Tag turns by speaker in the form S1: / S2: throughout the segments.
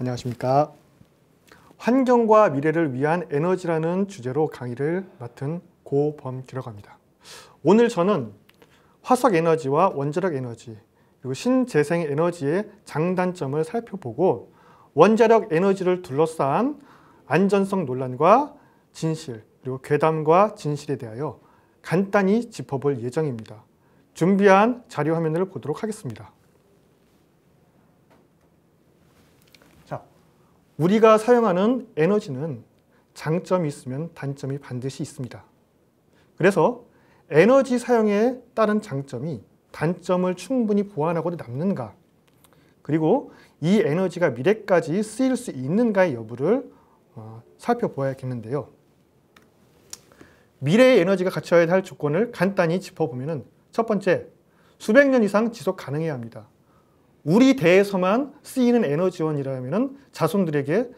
S1: 안녕하십니까. 환경과 미래를 위한 에너지라는 주제로 강의를 맡은 고범기라고 합니다. 오늘 저는 화석 에너지와 원자력 에너지, 그리고 신재생 에너지의 장단점을 살펴보고 원자력 에너지를 둘러싼 안전성 논란과 진실, 그리고 괴담과 진실에 대하여 간단히 짚어볼 예정입니다. 준비한 자료 화면을 보도록 하겠습니다. 우리가 사용하는 에너지는 장점이 있으면 단점이 반드시 있습니다. 그래서 에너지 사용에 따른 장점이 단점을 충분히 보완하고도 남는가, 그리고 이 에너지가 미래까지 쓰일 수 있는가의 여부를 살펴보아야겠는데요. 미래의 에너지가 갖춰야 할 조건을 간단히 짚어보면 첫 번째, 수백 년 이상 지속 가능해야 합니다. 우리 대에서만 쓰이는 에너지원이라면 자손들에게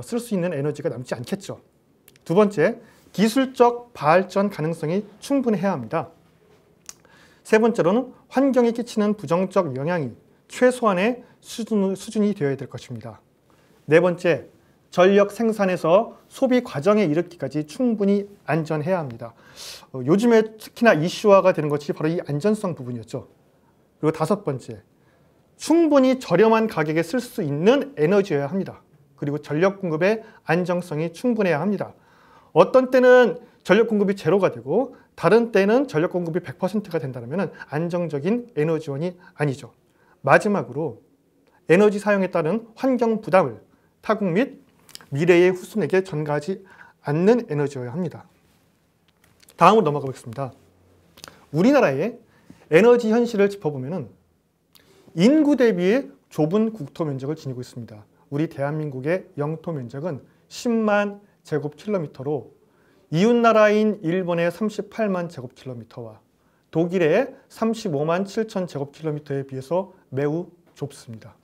S1: 쓸 수 있는 에너지가 남지 않겠죠. 두 번째, 기술적 발전 가능성이 충분해야 합니다. 세 번째로는 환경에 끼치는 부정적 영향이 최소한의 수준이 되어야 될 것입니다. 네 번째, 전력 생산에서 소비 과정에 이르기까지 충분히 안전해야 합니다. 요즘에 특히나 이슈화가 되는 것이 바로 이 안전성 부분이었죠. 그리고 다섯 번째, 충분히 저렴한 가격에 쓸 수 있는 에너지여야 합니다. 그리고 전력 공급의 안정성이 충분해야 합니다. 어떤 때는 전력 공급이 제로가 되고 다른 때는 전력 공급이 100%가 된다면 안정적인 에너지원이 아니죠. 마지막으로 에너지 사용에 따른 환경 부담을 타국 및 미래의 후손에게 전가하지 않는 에너지여야 합니다. 다음으로 넘어가 보겠습니다. 우리나라의 에너지 현실을 짚어보면 인구 대비의 좁은 국토 면적을 지니고 있습니다. 우리 대한민국의 영토 면적은 10만 제곱킬로미터로 이웃나라인 일본의 38만 제곱킬로미터와 독일의 35만 7천 제곱킬로미터에 비해서 매우 좁습니다.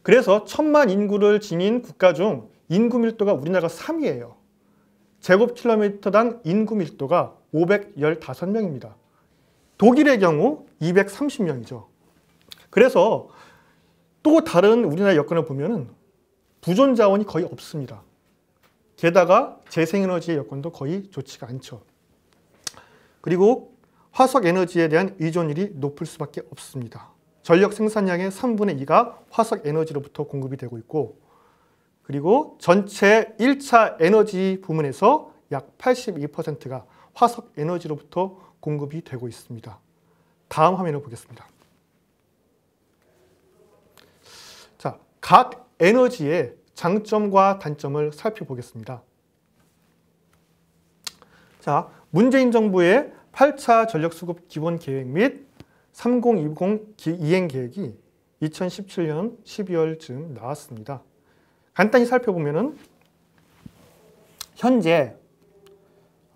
S1: 그래서 1000만 인구를 지닌 국가 중 인구 밀도가 우리나라가 3위예요. 제곱킬로미터당 인구 밀도가 515명입니다. 독일의 경우 230명이죠. 그래서 또 다른 우리나라 여건을 보면 부존 자원이 거의 없습니다. 게다가 재생에너지의 여건도 거의 좋지가 않죠. 그리고 화석 에너지에 대한 의존율이 높을 수밖에 없습니다. 전력 생산량의 3분의 2가 화석 에너지로부터 공급이 되고 있고, 그리고 전체 1차 에너지 부문에서 약 82%가 화석 에너지로부터 공급이 되고 있습니다. 다음 화면을 보겠습니다. 자, 각 에너지의 장점과 단점을 살펴보겠습니다. 자, 문재인 정부의 8차 전력수급 기본계획 및 3020 이행계획이 2017년 12월쯤 나왔습니다. 간단히 살펴보면 현재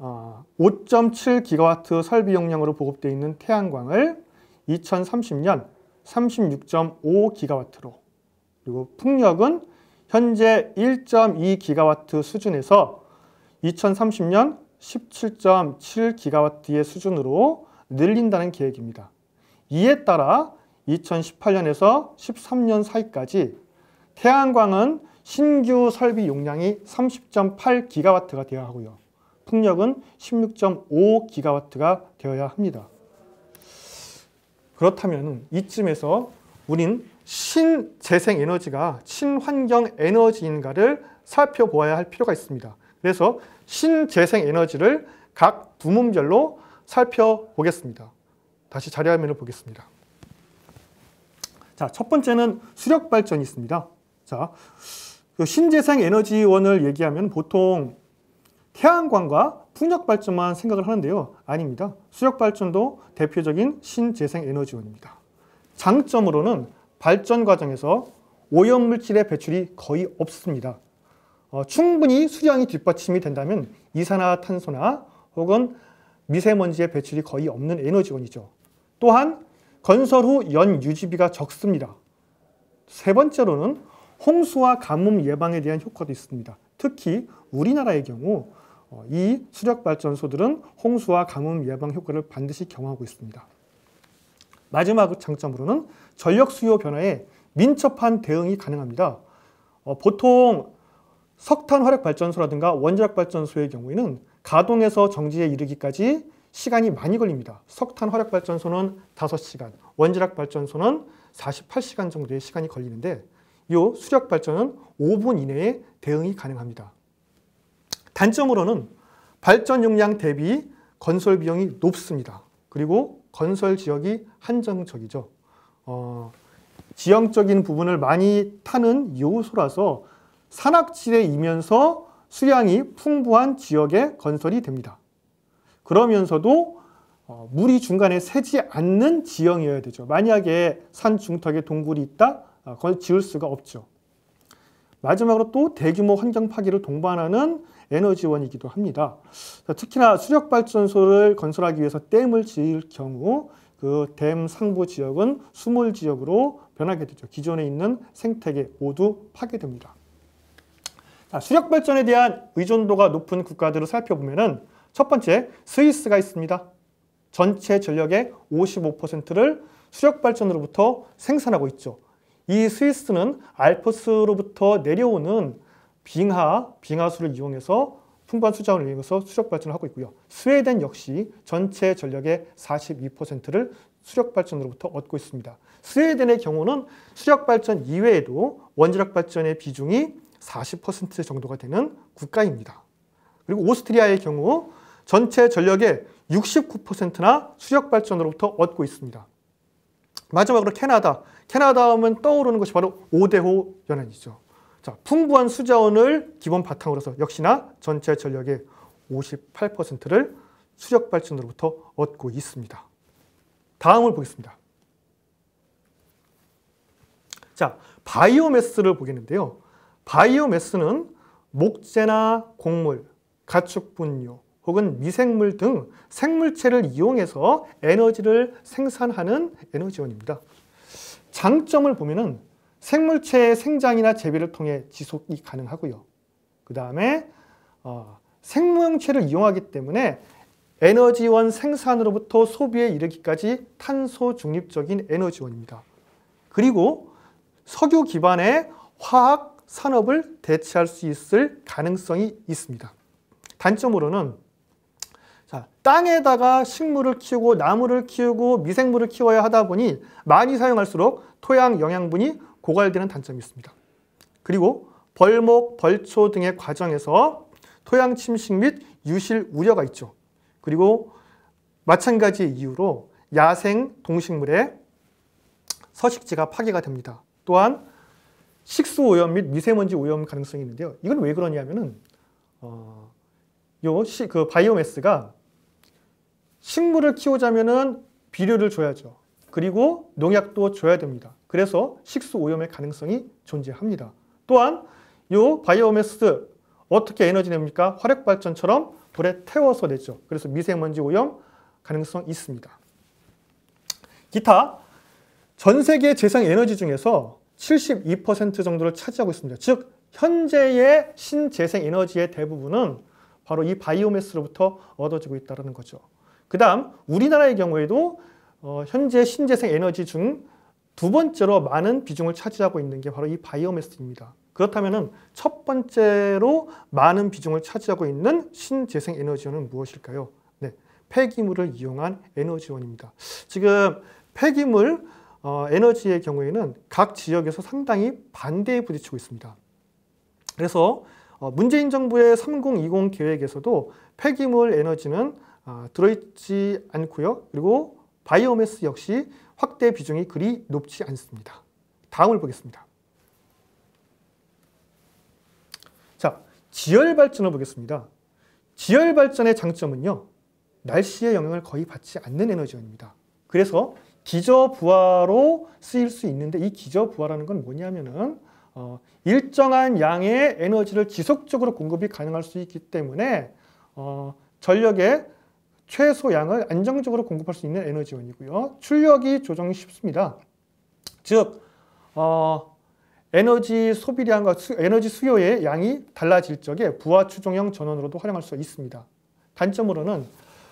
S1: 5.7기가와트 설비 용량으로 보급되어 있는 태양광을 2030년 36.5기가와트로, 그리고 풍력은 현재 1.2기가와트 수준에서 2030년 17.7기가와트의 수준으로 늘린다는 계획입니다. 이에 따라 2018년에서 13년 사이까지 태양광은 신규 설비 용량이 30.8기가와트가 되어야 하고요. 풍력은 16.5기가와트가 되어야 합니다. 그렇다면 이쯤에서 우린 신재생 에너지가 친환경 에너지인가를 살펴보아야 할 필요가 있습니다. 그래서 신재생 에너지를 각 부문별로 살펴보겠습니다. 다시 자료 화면을 보겠습니다. 자, 첫 번째는 수력 발전이 있습니다. 자, 신재생 에너지원을 얘기하면 보통 태양광과 풍력 발전만 생각을 하는데요. 아닙니다. 수력 발전도 대표적인 신재생 에너지원입니다. 장점으로는 발전 과정에서 오염물질의 배출이 거의 없습니다. 충분히 수량이 뒷받침이 된다면 이산화탄소나 혹은 미세먼지의 배출이 거의 없는 에너지원이죠. 또한 건설 후 연유지비가 적습니다. 세 번째로는 홍수와 가뭄 예방에 대한 효과도 있습니다. 특히 우리나라의 경우 이 수력발전소들은 홍수와 가뭄 예방 효과를 반드시 경험하고 있습니다. 마지막 장점으로는 전력 수요 변화에 민첩한 대응이 가능합니다. 보통 석탄 화력 발전소라든가 원자력 발전소의 경우에는 가동에서 정지에 이르기까지 시간이 많이 걸립니다. 석탄 화력 발전소는 5시간, 원자력 발전소는 48시간 정도의 시간이 걸리는데 이 수력 발전은 5분 이내에 대응이 가능합니다. 단점으로는 발전 용량 대비 건설 비용이 높습니다. 그리고 건설 지역이 한정적이죠. 지형적인 부분을 많이 타는 요소라서 산악지대이면서 수량이 풍부한 지역에 건설이 됩니다. 그러면서도 물이 중간에 새지 않는 지형이어야 되죠. 만약에 산 중턱에 동굴이 있다? 그걸 지을 수가 없죠. 마지막으로 또 대규모 환경 파괴를 동반하는 에너지원이기도 합니다. 특히나 수력발전소를 건설하기 위해서 댐을 지을 경우 그 댐 상부 지역은 수몰 지역으로 변하게 되죠. 기존에 있는 생태계 모두 파괴됩니다. 수력발전에 대한 의존도가 높은 국가들을 살펴보면 첫 번째 스위스가 있습니다. 전체 전력의 55%를 수력발전으로부터 생산하고 있죠. 이 스위스는 알프스로부터 내려오는 빙하수를 이용해서 풍부한 수자원을 이용해서 수력발전을 하고 있고요. 스웨덴 역시 전체 전력의 42%를 수력발전으로부터 얻고 있습니다. 스웨덴의 경우는 수력발전 이외에도 원자력발전의 비중이 40% 정도가 되는 국가입니다. 그리고 오스트리아의 경우 전체 전력의 69%나 수력발전으로부터 얻고 있습니다. 마지막으로 캐나다 하면 떠오르는 것이 바로 오데호 연안이죠. 자, 풍부한 수자원을 기본 바탕으로 해서 역시나 전체 전력의 58%를 수력발전으로부터 얻고 있습니다. 다음을 보겠습니다. 자, 바이오매스를 보겠는데요. 바이오매스는 목재나 곡물, 가축분유 혹은 미생물 등 생물체를 이용해서 에너지를 생산하는 에너지원입니다. 장점을 보면은 생물체의 생장이나 재배를 통해 지속이 가능하고요. 그 다음에 생명체를 이용하기 때문에 에너지원 생산으로부터 소비에 이르기까지 탄소 중립적인 에너지원입니다. 그리고 석유 기반의 화학 산업을 대체할 수 있을 가능성이 있습니다. 단점으로는 땅에다가 식물을 키우고 나무를 키우고 미생물을 키워야 하다 보니 많이 사용할수록 토양 영양분이 고갈되는 단점이 있습니다. 그리고 벌목, 벌초 등의 과정에서 토양 침식 및 유실 우려가 있죠. 그리고 마찬가지의 이유로 야생 동식물의 서식지가 파괴가 됩니다. 또한 식수 오염 및 미세먼지 오염 가능성이 있는데요. 이건 왜 그러냐면은 그 바이오매스가 식물을 키우자면은 비료를 줘야죠. 그리고 농약도 줘야 됩니다. 그래서 식수 오염의 가능성이 존재합니다. 또한 이 바이오매스 어떻게 에너지 냅니까? 화력발전처럼 불에 태워서 내죠. 그래서 미세먼지 오염 가능성이 있습니다. 기타 전 세계 재생 에너지 중에서 72% 정도를 차지하고 있습니다. 즉 현재의 신재생 에너지의 대부분은 바로 이 바이오매스로부터 얻어지고 있다는 거죠. 그 다음 우리나라의 경우에도 현재 신재생 에너지 중 두 번째로 많은 비중을 차지하고 있는 게 바로 이 바이오매스입니다. 그렇다면 첫 번째로 많은 비중을 차지하고 있는 신재생 에너지원은 무엇일까요? 네, 폐기물을 이용한 에너지원입니다. 지금 폐기물 에너지의 경우에는 각 지역에서 상당히 반대에 부딪히고 있습니다. 그래서 문재인 정부의 3020 계획에서도 폐기물 에너지는 들어있지 않고요. 그리고 바이오매스 역시 확대 비중이 그리 높지 않습니다. 다음을 보겠습니다. 자, 지열 발전을 보겠습니다. 지열 발전의 장점은요. 날씨의 영향을 거의 받지 않는 에너지원입니다. 그래서 기저부하로 쓰일 수 있는데 이 기저부하라는 건 뭐냐면은 일정한 양의 에너지를 지속적으로 공급이 가능할 수 있기 때문에 전력의 최소양을 안정적으로 공급할 수 있는 에너지원이고요. 출력이 조정이 쉽습니다. 즉 에너지 소비량과 에너지 수요의 양이 달라질 적에 부하 추종형 전원으로도 활용할 수 있습니다. 단점으로는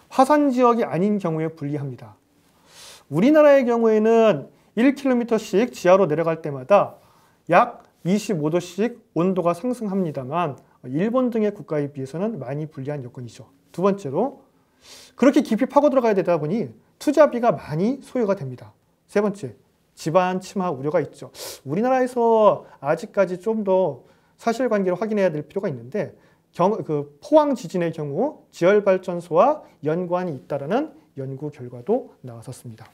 S1: 화산 지역이 아닌 경우에 불리합니다. 우리나라의 경우에는 1km씩 지하로 내려갈 때마다 약 25도씩 온도가 상승합니다만 일본 등의 국가에 비해서는 많이 불리한 여건이죠. 두 번째로 그렇게 깊이 파고 들어가야 되다 보니 투자비가 많이 소요가 됩니다. 세 번째, 지반 침하 우려가 있죠. 우리나라에서 아직까지 좀 더 사실관계를 확인해야 될 필요가 있는데 포항 지진의 경우 지열발전소와 연관이 있다라는 연구 결과도 나왔었습니다.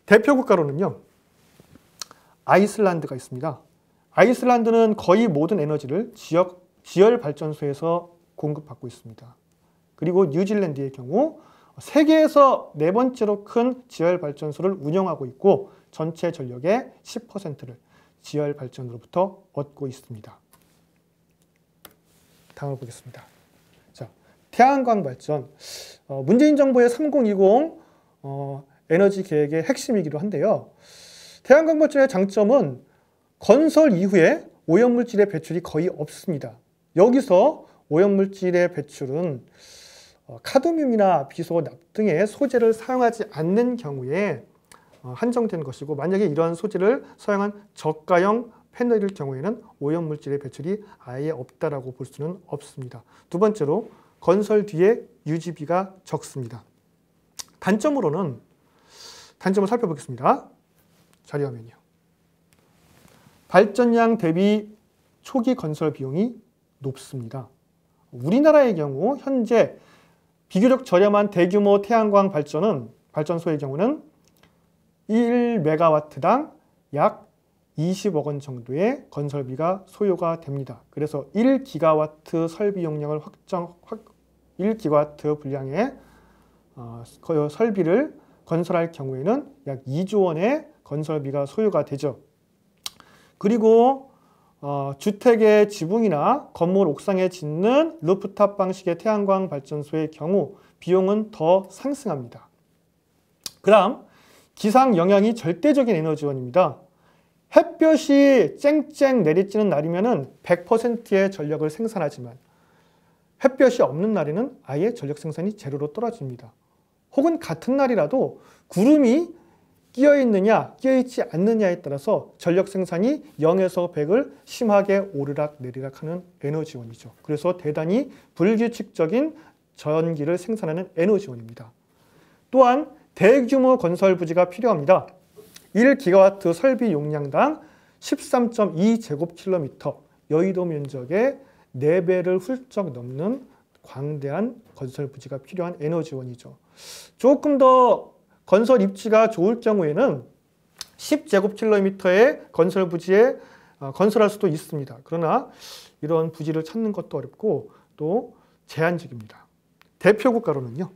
S1: 대표 국가로는요, 아이슬란드가 있습니다. 아이슬란드는 거의 모든 에너지를 지열발전소에서 공급받고 있습니다. 그리고 뉴질랜드의 경우 세계에서 네 번째로 큰 지열발전소를 운영하고 있고 전체 전력의 10%를 지열발전으로부터 얻고 있습니다. 다음을 보겠습니다. 자, 태양광 발전. 문재인 정부의 3020 에너지 계획의 핵심이기도 한데요. 태양광 발전의 장점은 건설 이후에 오염물질의 배출이 거의 없습니다. 여기서 오염물질의 배출은 카드뮴이나 비소, 납 등의 소재를 사용하지 않는 경우에 한정된 것이고, 만약에 이러한 소재를 사용한 저가형 패널일 경우에는 오염물질의 배출이 아예 없다라고 볼 수는 없습니다. 두 번째로 건설 뒤에 유지비가 적습니다. 단점을 살펴보겠습니다. 자료화면이요. 발전량 대비 초기 건설 비용이 높습니다. 우리나라의 경우 현재 비교적 저렴한 대규모 태양광 발전소의 경우는 1메가와트당 약 20억 원 정도의 건설비가 소요가 됩니다. 그래서 1기가와트 설비 용량을 1기가와트 분량의 설비를 건설할 경우에는 약 2조 원의 건설비가 소요가 되죠. 그리고 주택의 지붕이나 건물 옥상에 짓는 루프탑 방식의 태양광 발전소의 경우 비용은 더 상승합니다. 그 다음 기상 영향이 절대적인 에너지원입니다. 햇볕이 쨍쨍 내리쬐는 날이면 100%의 전력을 생산하지만 햇볕이 없는 날에는 아예 전력 생산이 제로로 떨어집니다. 혹은 같은 날이라도 구름이 끼어있느냐 끼어있지 않느냐에 따라서 전력 생산이 0에서 100을 심하게 오르락 내리락 하는 에너지원이죠. 그래서 대단히 불규칙적인 전기를 생산하는 에너지원입니다. 또한 대규모 건설 부지가 필요합니다. 1기가와트 설비 용량당 13.2제곱킬로미터, 여의도 면적의 4배를 훌쩍 넘는 광대한 건설 부지가 필요한 에너지원이죠. 조금 더 건설 입지가 좋을 경우에는 10제곱킬로미터의 건설 부지에 건설할 수도 있습니다. 그러나 이런 부지를 찾는 것도 어렵고 또 제한적입니다. 대표 국가로는요.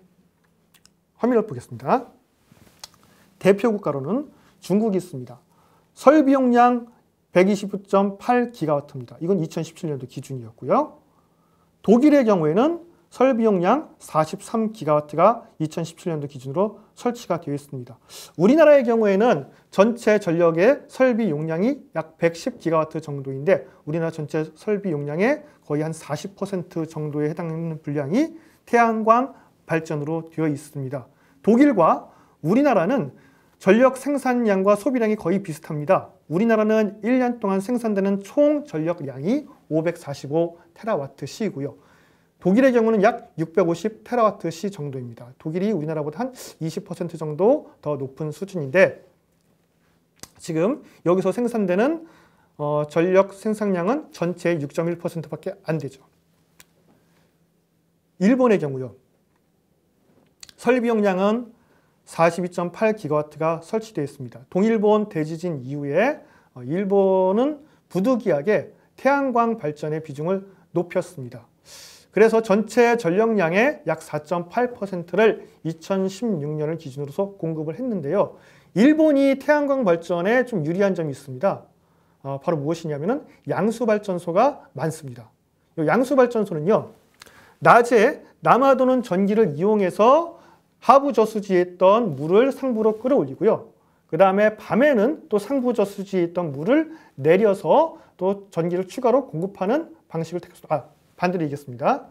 S1: 화면을 보겠습니다. 대표 국가로는 중국이 있습니다. 설비 용량 129.8기가와트입니다. 이건 2017년도 기준이었고요. 독일의 경우에는 설비 용량 43기가와트가 2017년도 기준으로 설치가 되어 있습니다. 우리나라의 경우에는 전체 전력의 설비 용량이 약 110기가와트 정도인데 우리나라 전체 설비 용량의 거의 한 40% 정도에 해당하는 분량이 태양광 발전으로 되어 있습니다. 독일과 우리나라는 전력 생산량과 소비량이 거의 비슷합니다. 우리나라는 1년 동안 생산되는 총 전력량이 545테라와트시이고요. 독일의 경우는 약 650테라와트시 정도입니다. 독일이 우리나라보다 한 20% 정도 더 높은 수준인데 지금 여기서 생산되는 전력 생산량은 전체의 6.1%밖에 안 되죠. 일본의 경우요. 설비 용량은 42.8기가와트가 설치되어 있습니다. 동일본 대지진 이후에 일본은 부득이하게 태양광 발전의 비중을 높였습니다. 그래서 전체 전력량의 약 4.8%를 2016년을 기준으로서 공급을 했는데요. 일본이 태양광 발전에 좀 유리한 점이 있습니다. 바로 무엇이냐면은 양수발전소가 많습니다. 이 양수발전소는요. 낮에 남아도는 전기를 이용해서 하부 저수지에 있던 물을 상부로 끌어올리고요. 그 다음에 밤에는 또 상부 저수지에 있던 물을 내려서 또 전기를 추가로 공급하는 방식을 반대로 얘기했습니다.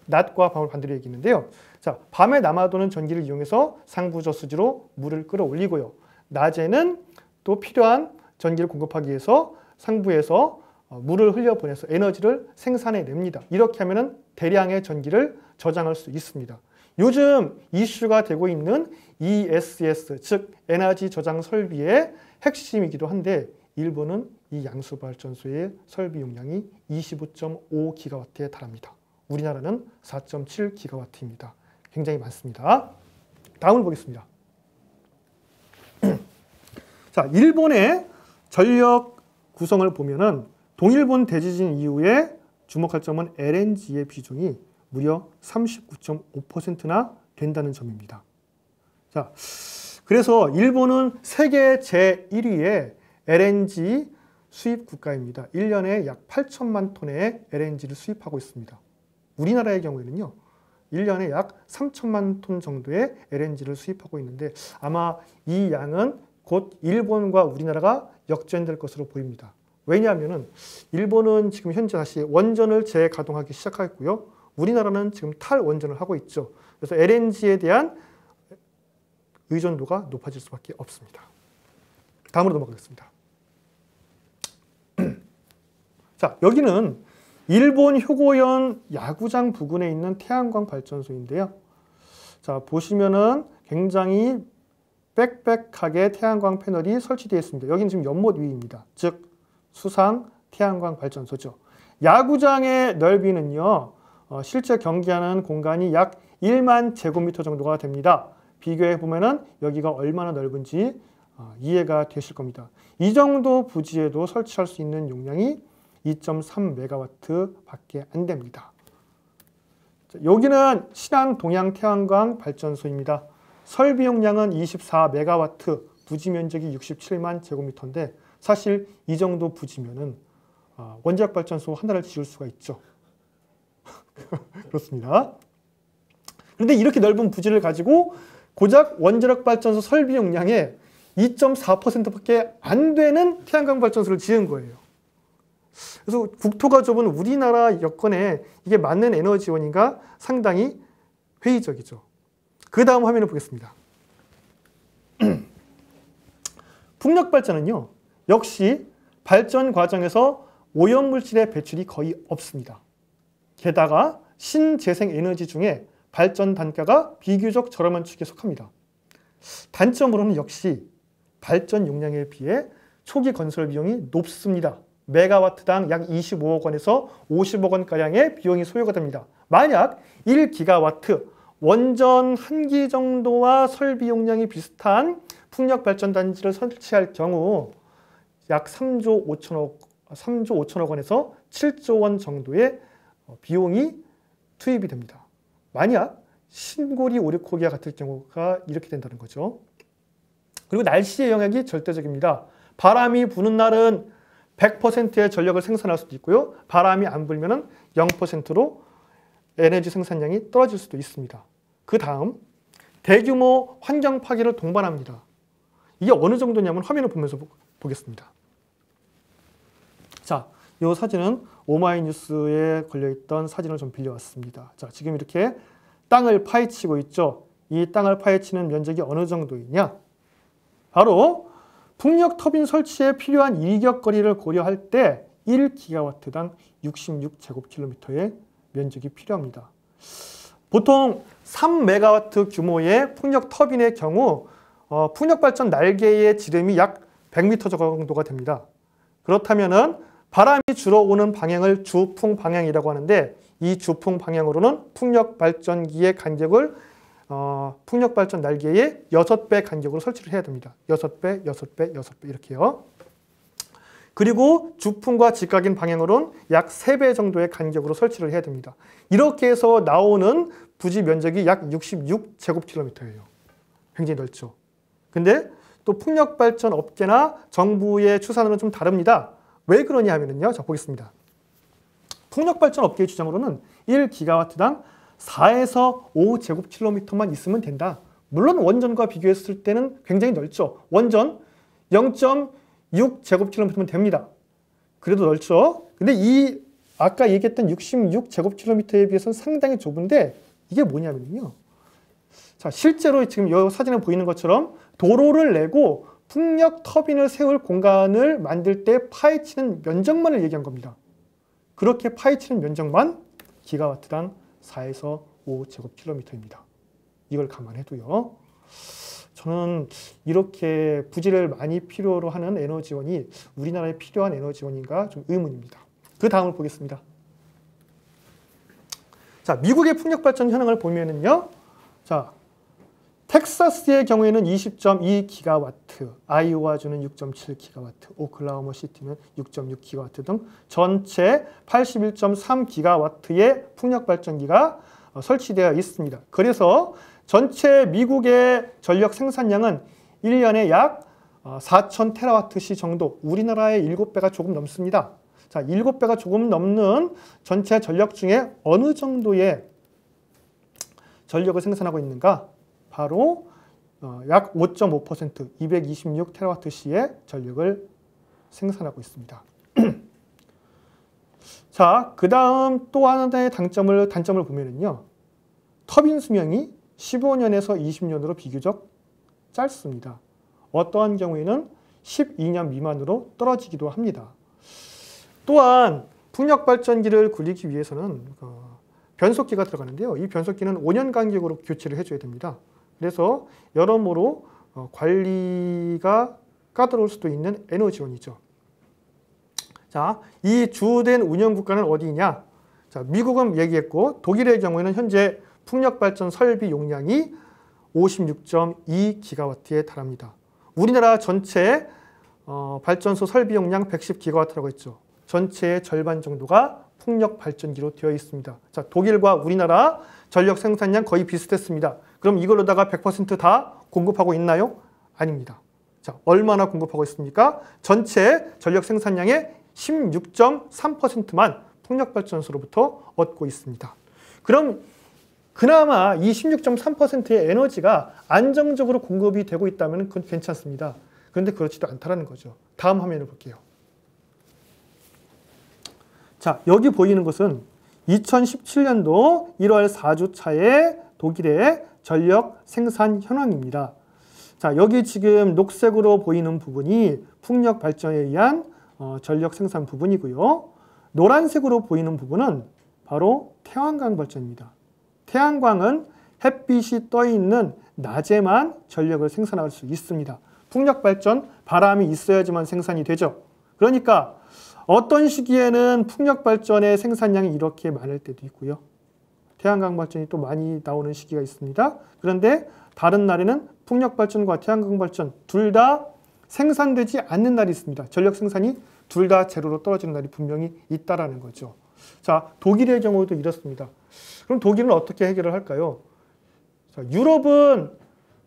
S1: 낮과 밤을 반대로 얘기했는데요. 자, 밤에 남아도는 전기를 이용해서 상부 저수지로 물을 끌어올리고요. 낮에는 또 필요한 전기를 공급하기 위해서 상부에서 물을 흘려보내서 에너지를 생산해냅니다. 이렇게 하면 대량의 전기를 저장할 수 있습니다. 요즘 이슈가 되고 있는 ESS, 즉 에너지 저장 설비의 핵심이기도 한데 일본은 이 양수발전소의 설비 용량이 25.5기가와트에 달합니다. 우리나라는 4.7기가와트입니다. 굉장히 많습니다. 다음을 보겠습니다. 자, 일본의 전력 구성을 보면은 동일본 대지진 이후에 주목할 점은 LNG의 비중이 무려 39.5%나 된다는 점입니다. 자, 그래서 일본은 세계 제1위의 LNG 수입 국가입니다. 1년에 약 8천만 톤의 LNG를 수입하고 있습니다. 우리나라의 경우에는요, 1년에 약 3천만 톤 정도의 LNG를 수입하고 있는데 아마 이 양은 곧 일본과 우리나라가 역전될 것으로 보입니다. 왜냐하면 일본은 지금 현재 다시 원전을 재가동하기 시작했고요. 우리나라는 지금 탈원전을 하고 있죠. 그래서 LNG에 대한 의존도가 높아질 수밖에 없습니다. 다음으로 넘어가겠습니다. 자, 여기는 일본 효고현 야구장 부근에 있는 태양광 발전소인데요. 자, 보시면은 굉장히 빽빽하게 태양광 패널이 설치되어 있습니다. 여기는 지금 연못 위입니다. 즉 수상 태양광 발전소죠. 야구장의 넓이는요, 실제 경기하는 공간이 약 1만 제곱미터 정도가 됩니다. 비교해 보면은 여기가 얼마나 넓은지 이해가 되실 겁니다. 이 정도 부지에도 설치할 수 있는 용량이 2.3메가와트 밖에 안 됩니다. 자, 여기는 신안 동양 태양광 발전소입니다. 설비 용량은 24메가와트, 부지 면적이 67만 제곱미터인데 사실 이 정도 부지면은 원자력 발전소 하나를 지을 수가 있죠. 그렇습니다. 그런데 이렇게 넓은 부지를 가지고 고작 원자력 발전소 설비 용량의 2.4%밖에 안 되는 태양광 발전소를 지은 거예요. 그래서 국토가 좁은 우리나라 여건에 이게 맞는 에너지원인가 상당히 회의적이죠. 그 다음 화면을 보겠습니다. 풍력발전은요, 역시 발전 과정에서 오염물질의 배출이 거의 없습니다. 게다가 신재생에너지 중에 발전 단가가 비교적 저렴한 축에 속합니다. 단점으로는 역시 발전 용량에 비해 초기 건설 비용이 높습니다. 메가와트당 약 25억 원에서 50억 원가량의 비용이 소요가 됩니다. 만약 1기가와트, 원전 1기 정도와 설비 용량이 비슷한 풍력발전단지를 설치할 경우 약 3조 5천억 원에서 7조 원 정도의 비용이 투입이 됩니다. 만약 신고리 오르코기와 같을 경우가 이렇게 된다는 거죠. 그리고 날씨의 영향이 절대적입니다. 바람이 부는 날은 100%의 전력을 생산할 수도 있고요. 바람이 안 불면 0%로 에너지 생산량이 떨어질 수도 있습니다. 그 다음 대규모 환경 파괴를 동반합니다. 이게 어느 정도냐면 화면을 보면서 보겠습니다. 자, 이 사진은 오마이뉴스에 걸려있던 사진을 좀 빌려왔습니다. 자, 지금 이렇게 땅을 파헤치고 있죠. 이 땅을 파헤치는 면적이 어느 정도이냐? 바로 풍력 터빈 설치에 필요한 일격거리를 고려할 때 1기가와트당 66제곱킬로미터의 면적이 필요합니다. 보통 3메가와트 규모의 풍력 터빈의 경우 풍력발전 날개의 지름이 약 100m 정도가 됩니다. 그렇다면은 바람이 주로 오는 방향을 주풍 방향이라고 하는데 이 주풍 방향으로는 풍력발전기의 간격을 풍력발전 날개의 6배 간격으로 설치를 해야 됩니다. 6배, 6배, 6배 이렇게요. 그리고 주풍과 직각인 방향으로는 약 3배 정도의 간격으로 설치를 해야 됩니다. 이렇게 해서 나오는 부지 면적이 약 66제곱킬로미터예요. 굉장히 넓죠. 근데 또 풍력발전 업계나 정부의 추산으로는 좀 다릅니다. 왜 그러냐 하면요. 자, 보겠습니다. 풍력발전 업계의 주장으로는 1기가와트당 4에서 5제곱킬로미터만 있으면 된다. 물론 원전과 비교했을 때는 굉장히 넓죠. 원전 0.6제곱킬로미터면 됩니다. 그래도 넓죠. 근데 이 아까 얘기했던 66제곱킬로미터에 비해서는 상당히 좁은데 이게 뭐냐면요. 자, 실제로 지금 이 사진에 보이는 것처럼 도로를 내고 풍력 터빈을 세울 공간을 만들 때 파헤치는 면적만을 얘기한 겁니다. 그렇게 파헤치는 면적만 기가와트당 4에서 5제곱킬로미터입니다. 이걸 감안해도요. 저는 이렇게 부지를 많이 필요로 하는 에너지원이 우리나라에 필요한 에너지원인가 좀 의문입니다. 그 다음을 보겠습니다. 자, 미국의 풍력발전 현황을 보면은요. 자, 텍사스의 경우에는 20.2기가와트, 아이오와주는 6.7기가와트, 오클라호마 시티는 6.6기가와트 등 전체 81.3기가와트의 풍력발전기가 설치되어 있습니다. 그래서 전체 미국의 전력 생산량은 1년에 약 4,000테라와트시 정도, 우리나라의 7배가 조금 넘습니다. 자, 7배가 조금 넘는 전체 전력 중에 어느 정도의 전력을 생산하고 있는가? 바로 약 5.5%, 226테라와트시의 전력을 생산하고 있습니다. 자, 그 다음 또 하나의 단점을 보면은요. 터빈 수명이 15년에서 20년으로 비교적 짧습니다. 어떠한 경우에는 12년 미만으로 떨어지기도 합니다. 또한 풍력발전기를 굴리기 위해서는 변속기가 들어가는데요. 이 변속기는 5년 간격으로 교체를 해줘야 됩니다. 그래서 여러모로 관리가 까다로울 수도 있는 에너지원이죠. 자, 이 주된 운영 국가는 어디냐? 자, 미국은 얘기했고 독일의 경우에는 현재 풍력발전 설비 용량이 56.2기가와트에 달합니다. 우리나라 전체 발전소 설비 용량 110기가와트라고 했죠. 전체의 절반 정도가 풍력발전기로 되어 있습니다. 자, 독일과 우리나라 전력 생산량 거의 비슷했습니다. 그럼 이걸로다가 100% 다 공급하고 있나요? 아닙니다. 자, 얼마나 공급하고 있습니까? 전체 전력 생산량의 16.3%만 풍력발전소로부터 얻고 있습니다. 그럼 그나마 이 16.3%의 에너지가 안정적으로 공급이 되고 있다면 그건 괜찮습니다. 그런데 그렇지도 않다는 거죠. 다음 화면을 볼게요. 자, 여기 보이는 것은 2017년도 1월 4주차의 독일의 전력 생산 현황입니다. 자, 여기 지금 녹색으로 보이는 부분이 풍력 발전에 의한 전력 생산 부분이고요. 노란색으로 보이는 부분은 바로 태양광 발전입니다. 태양광은 햇빛이 떠 있는 낮에만 전력을 생산할 수 있습니다. 풍력 발전, 바람이 있어야지만 생산이 되죠. 그러니까 어떤 시기에는 풍력 발전의 생산량이 이렇게 많을 때도 있고요. 태양광 발전이 또 많이 나오는 시기가 있습니다. 그런데 다른 날에는 풍력 발전과 태양광 발전 둘 다 생산되지 않는 날이 있습니다. 전력 생산이 둘 다 제로로 떨어지는 날이 분명히 있다라는 거죠. 자, 독일의 경우도 이렇습니다. 그럼 독일은 어떻게 해결을 할까요? 자, 유럽은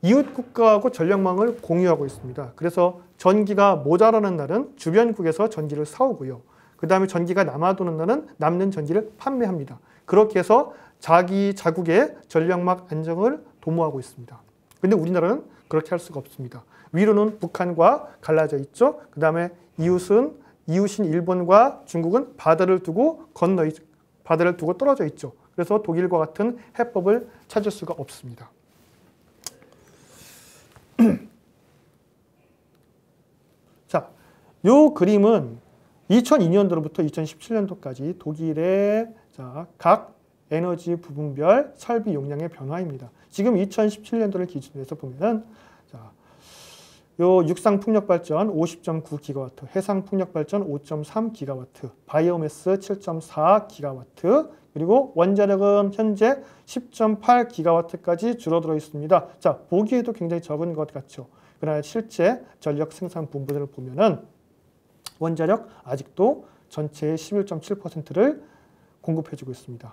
S1: 이웃 국가하고 전력망을 공유하고 있습니다. 그래서 전기가 모자라는 날은 주변국에서 전기를 사오고요. 그 다음에 전기가 남아도는 날은 남는 전기를 판매합니다. 그렇게 해서 자기 자국의 전력망 안정을 도모하고 있습니다. 근데 우리나라는 그렇게 할 수가 없습니다. 위로는 북한과 갈라져 있죠. 그 다음에 이웃인 일본과 중국은 바다를 두고 떨어져 있죠. 그래서 독일과 같은 해법을 찾을 수가 없습니다. 자, 이 그림은 2002년도로부터 2017년도까지 독일의 각 에너지 부분별 설비 용량의 변화입니다. 지금 2017년도를 기준으로 해서 보면은 요 육상 풍력 발전 50.9기가와트, 해상 풍력 발전 5.3기가와트, 바이오매스 7.4기가와트, 그리고 원자력은 현재 10.8기가와트까지 줄어들어 있습니다. 자, 보기에도 굉장히 적은 것 같죠. 그러나 실제 전력 생산 분배를 보면은 원자력 아직도 전체의 11.7%를 공급해주고 있습니다.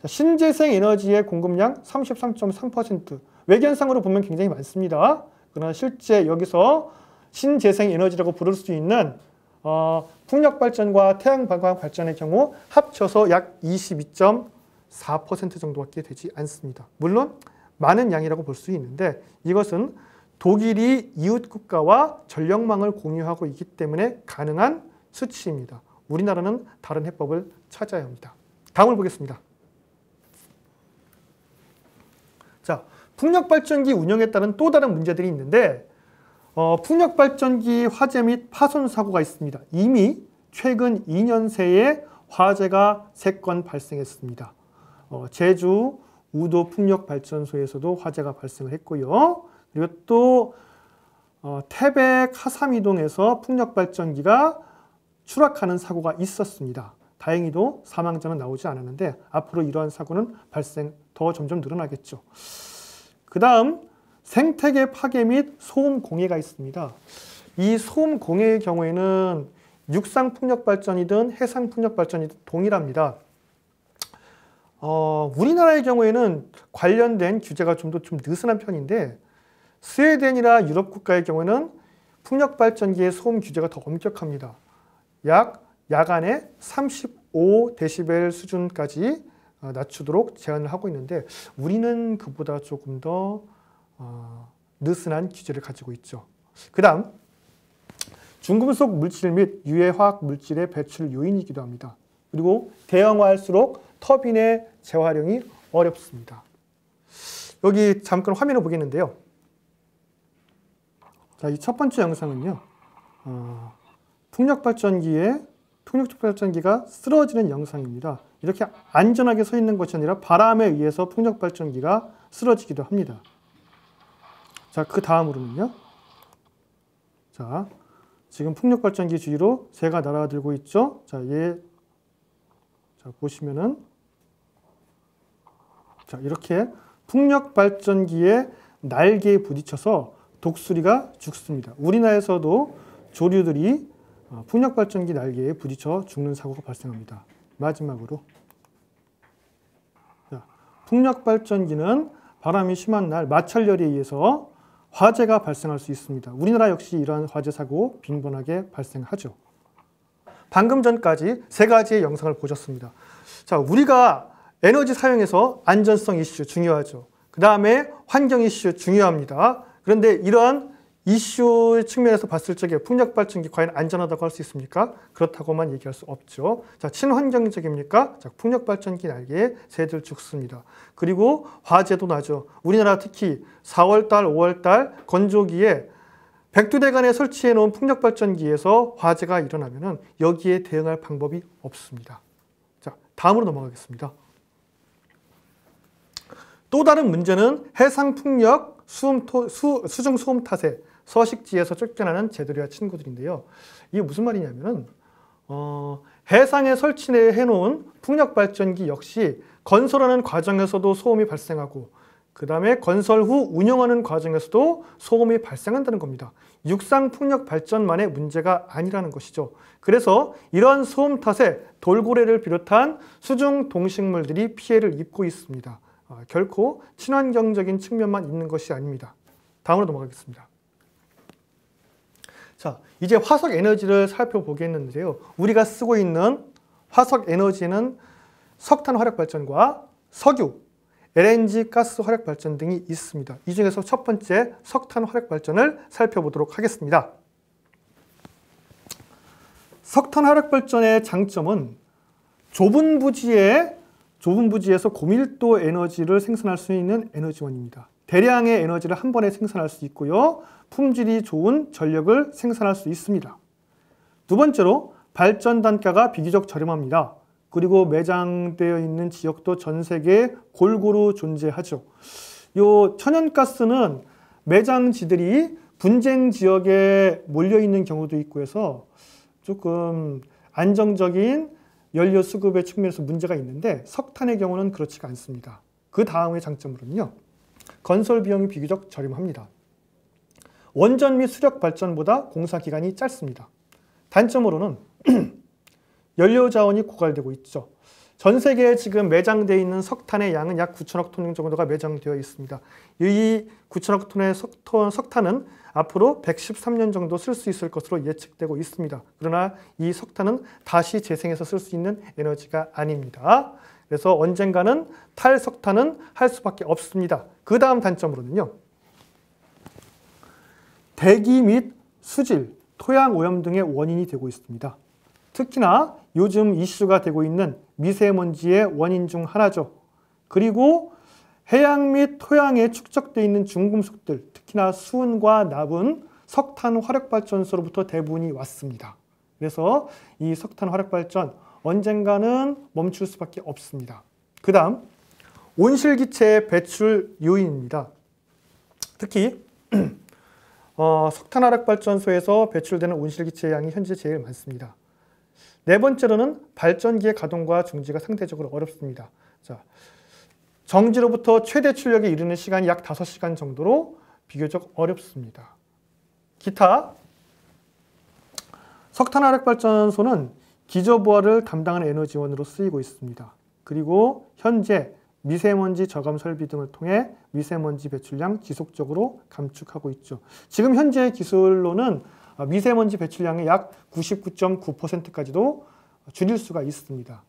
S1: 자, 신재생 에너지의 공급량 33.3%, 외견상으로 보면 굉장히 많습니다. 그러나 실제 여기서 신재생 에너지라고 부를 수 있는 풍력 발전과 태양광 발전의 경우 합쳐서 약 22.4% 정도밖에 되지 않습니다. 물론 많은 양이라고 볼 수 있는데 이것은 독일이 이웃 국가와 전력망을 공유하고 있기 때문에 가능한 수치입니다. 우리나라는 다른 해법을 찾아야 합니다. 다음을 보겠습니다. 자, 풍력발전기 운영에 따른 또 다른 문제들이 있는데 풍력발전기 화재 및 파손 사고가 있습니다. 이미 최근 2년 새에 화재가 3건 발생했습니다. 제주 우도 풍력발전소에서도 화재가 발생을 했고요. 그리고 또 태백 하삼이동에서 풍력발전기가 추락하는 사고가 있었습니다. 다행히도 사망자는 나오지 않았는데 앞으로 이러한 사고는 발생 더 점점 늘어나겠죠. 그 다음 생태계 파괴 및 소음 공해가 있습니다. 이 소음 공해의 경우에는 육상 풍력발전이든 해상 풍력발전이든 동일합니다. 우리나라의 경우에는 관련된 규제가 좀 느슨한 편인데 스웨덴이나 유럽 국가의 경우에는 풍력발전기의 소음 규제가 더 엄격합니다. 야간에 35데시벨 수준까지 낮추도록 제한을 하고 있는데 우리는 그보다 조금 더 느슨한 규제를 가지고 있죠. 그 다음 중금속 물질 및 유해 화학 물질의 배출 요인이기도 합니다. 그리고 대형화할수록 터빈의 재활용이 어렵습니다. 여기 잠깐 화면을 보겠는데요. 자, 이 첫 번째 영상은요. 풍력발전기가 쓰러지는 영상입니다. 이렇게 안전하게 서 있는 것이 아니라 바람에 의해서 풍력발전기가 쓰러지기도 합니다. 자, 그 다음으로는요. 자, 지금 풍력발전기 주위로 새가 날아들고 있죠. 자, 자, 보시면은 자, 이렇게 풍력발전기의 날개에 부딪혀서 독수리가 죽습니다. 우리나라에서도 조류들이 풍력발전기 날개에 부딪혀 죽는 사고가 발생합니다. 마지막으로 자, 풍력발전기는 바람이 심한 날 마찰열에 의해서 화재가 발생할 수 있습니다. 우리나라 역시 이러한 화재 사고 빈번하게 발생하죠. 방금 전까지 3가지의 영상을 보셨습니다. 자, 우리가 에너지 사용에서 안전성 이슈 중요하죠. 그 다음에 환경 이슈 중요합니다. 그런데 이러한 이슈의 측면에서 봤을 적에 풍력발전기 과연 안전하다고 할 수 있습니까? 그렇다고만 얘기할 수 없죠. 자, 친환경적입니까? 자, 풍력발전기 날개에 새들 죽습니다. 그리고 화재도 나죠. 우리나라 특히 4월달, 5월달 건조기에 백두대간에 설치해 놓은 풍력발전기에서 화재가 일어나면 여기에 대응할 방법이 없습니다. 자, 다음으로 넘어가겠습니다. 또 다른 문제는 해상풍력 수중 소음 탓에 서식지에서 쫓겨나는 쟤들이와 친구들인데요. 이게 무슨 말이냐면은 해상에 설치해 놓은 풍력발전기 역시 건설하는 과정에서도 소음이 발생하고 그 다음에 건설 후 운영하는 과정에서도 소음이 발생한다는 겁니다. 육상 풍력 발전만의 문제가 아니라는 것이죠. 그래서 이러한 소음 탓에 돌고래를 비롯한 수중 동식물들이 피해를 입고 있습니다. 결코 친환경적인 측면만 있는 것이 아닙니다. 다음으로 넘어가겠습니다. 자, 이제 화석 에너지를 살펴보겠는데요. 우리가 쓰고 있는 화석 에너지는 석탄 화력 발전과 석유, LNG 가스 화력 발전 등이 있습니다. 이 중에서 첫 번째 석탄 화력 발전을 살펴보도록 하겠습니다. 석탄 화력 발전의 장점은 좁은 부지에서 고밀도 에너지를 생산할 수 있는 에너지원입니다. 대량의 에너지를 한 번에 생산할 수 있고요. 품질이 좋은 전력을 생산할 수 있습니다. 두 번째로 발전 단가가 비교적 저렴합니다. 그리고 매장되어 있는 지역도 전 세계에 골고루 존재하죠. 요 천연가스는 매장지들이 분쟁 지역에 몰려 있는 경우도 있고 해서 조금 안정적인 연료 수급의 측면에서 문제가 있는데 석탄의 경우는 그렇지가 않습니다. 그 다음의 장점으로는요. 건설 비용이 비교적 저렴합니다. 원전 및 수력 발전보다 공사 기간이 짧습니다. 단점으로는 연료 자원이 고갈되고 있죠. 전 세계에 지금 매장되어 있는 석탄의 양은 약 9천억 톤 정도가 매장되어 있습니다. 이 9천억 톤의 석탄은 앞으로 113년 정도 쓸 수 있을 것으로 예측되고 있습니다. 그러나 이 석탄은 다시 재생해서 쓸 수 있는 에너지가 아닙니다. 그래서 언젠가는 탈석탄은 할 수밖에 없습니다. 그 다음 단점으로는요. 대기 및 수질, 토양 오염 등의 원인이 되고 있습니다. 특히나 요즘 이슈가 되고 있는 미세먼지의 원인 중 하나죠. 그리고 해양 및 토양에 축적되어 있는 중금속들, 특히나 수은과 납은 석탄 화력발전소로부터 대부분이 왔습니다. 그래서 이 석탄 화력발전 언젠가는 멈출 수밖에 없습니다. 그 다음 온실기체의 배출 요인입니다. 특히 석탄 화력발전소에서 배출되는 온실기체의 양이 현재 제일 많습니다. 네 번째로는 발전기의 가동과 중지가 상대적으로 어렵습니다. 자, 정지로부터 최대 출력에 이르는 시간이 약 5시간 정도로 비교적 어렵습니다. 기타 석탄 화력발전소는 기저부하를 담당하는 에너지원으로 쓰이고 있습니다. 그리고 현재 미세먼지 저감 설비 등을 통해 미세먼지 배출량 지속적으로 감축하고 있죠. 지금 현재 기술로는 미세먼지 배출량의 약 99.9%까지도 줄일 수가 있습니다.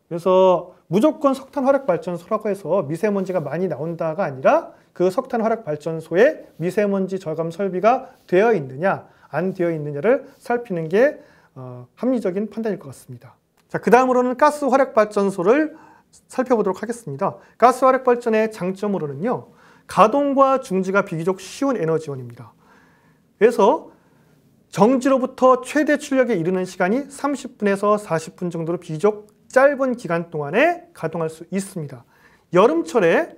S1: 그래서 무조건 석탄 화력발전소라고 해서 미세먼지가 많이 나온다가 아니라 그 석탄 화력발전소에 미세먼지 저감 설비가 되어 있느냐 안 되어 있느냐를 살피는 게 합리적인 판단일 것 같습니다. 자, 그 다음으로는 가스 화력발전소를 살펴보도록 하겠습니다. 가스 화력발전의 장점으로는요, 가동과 중지가 비교적 쉬운 에너지원입니다. 그래서 정지로부터 최대 출력에 이르는 시간이 30분에서 40분 정도로 비교적 짧은 기간 동안에 가동할 수 있습니다. 여름철에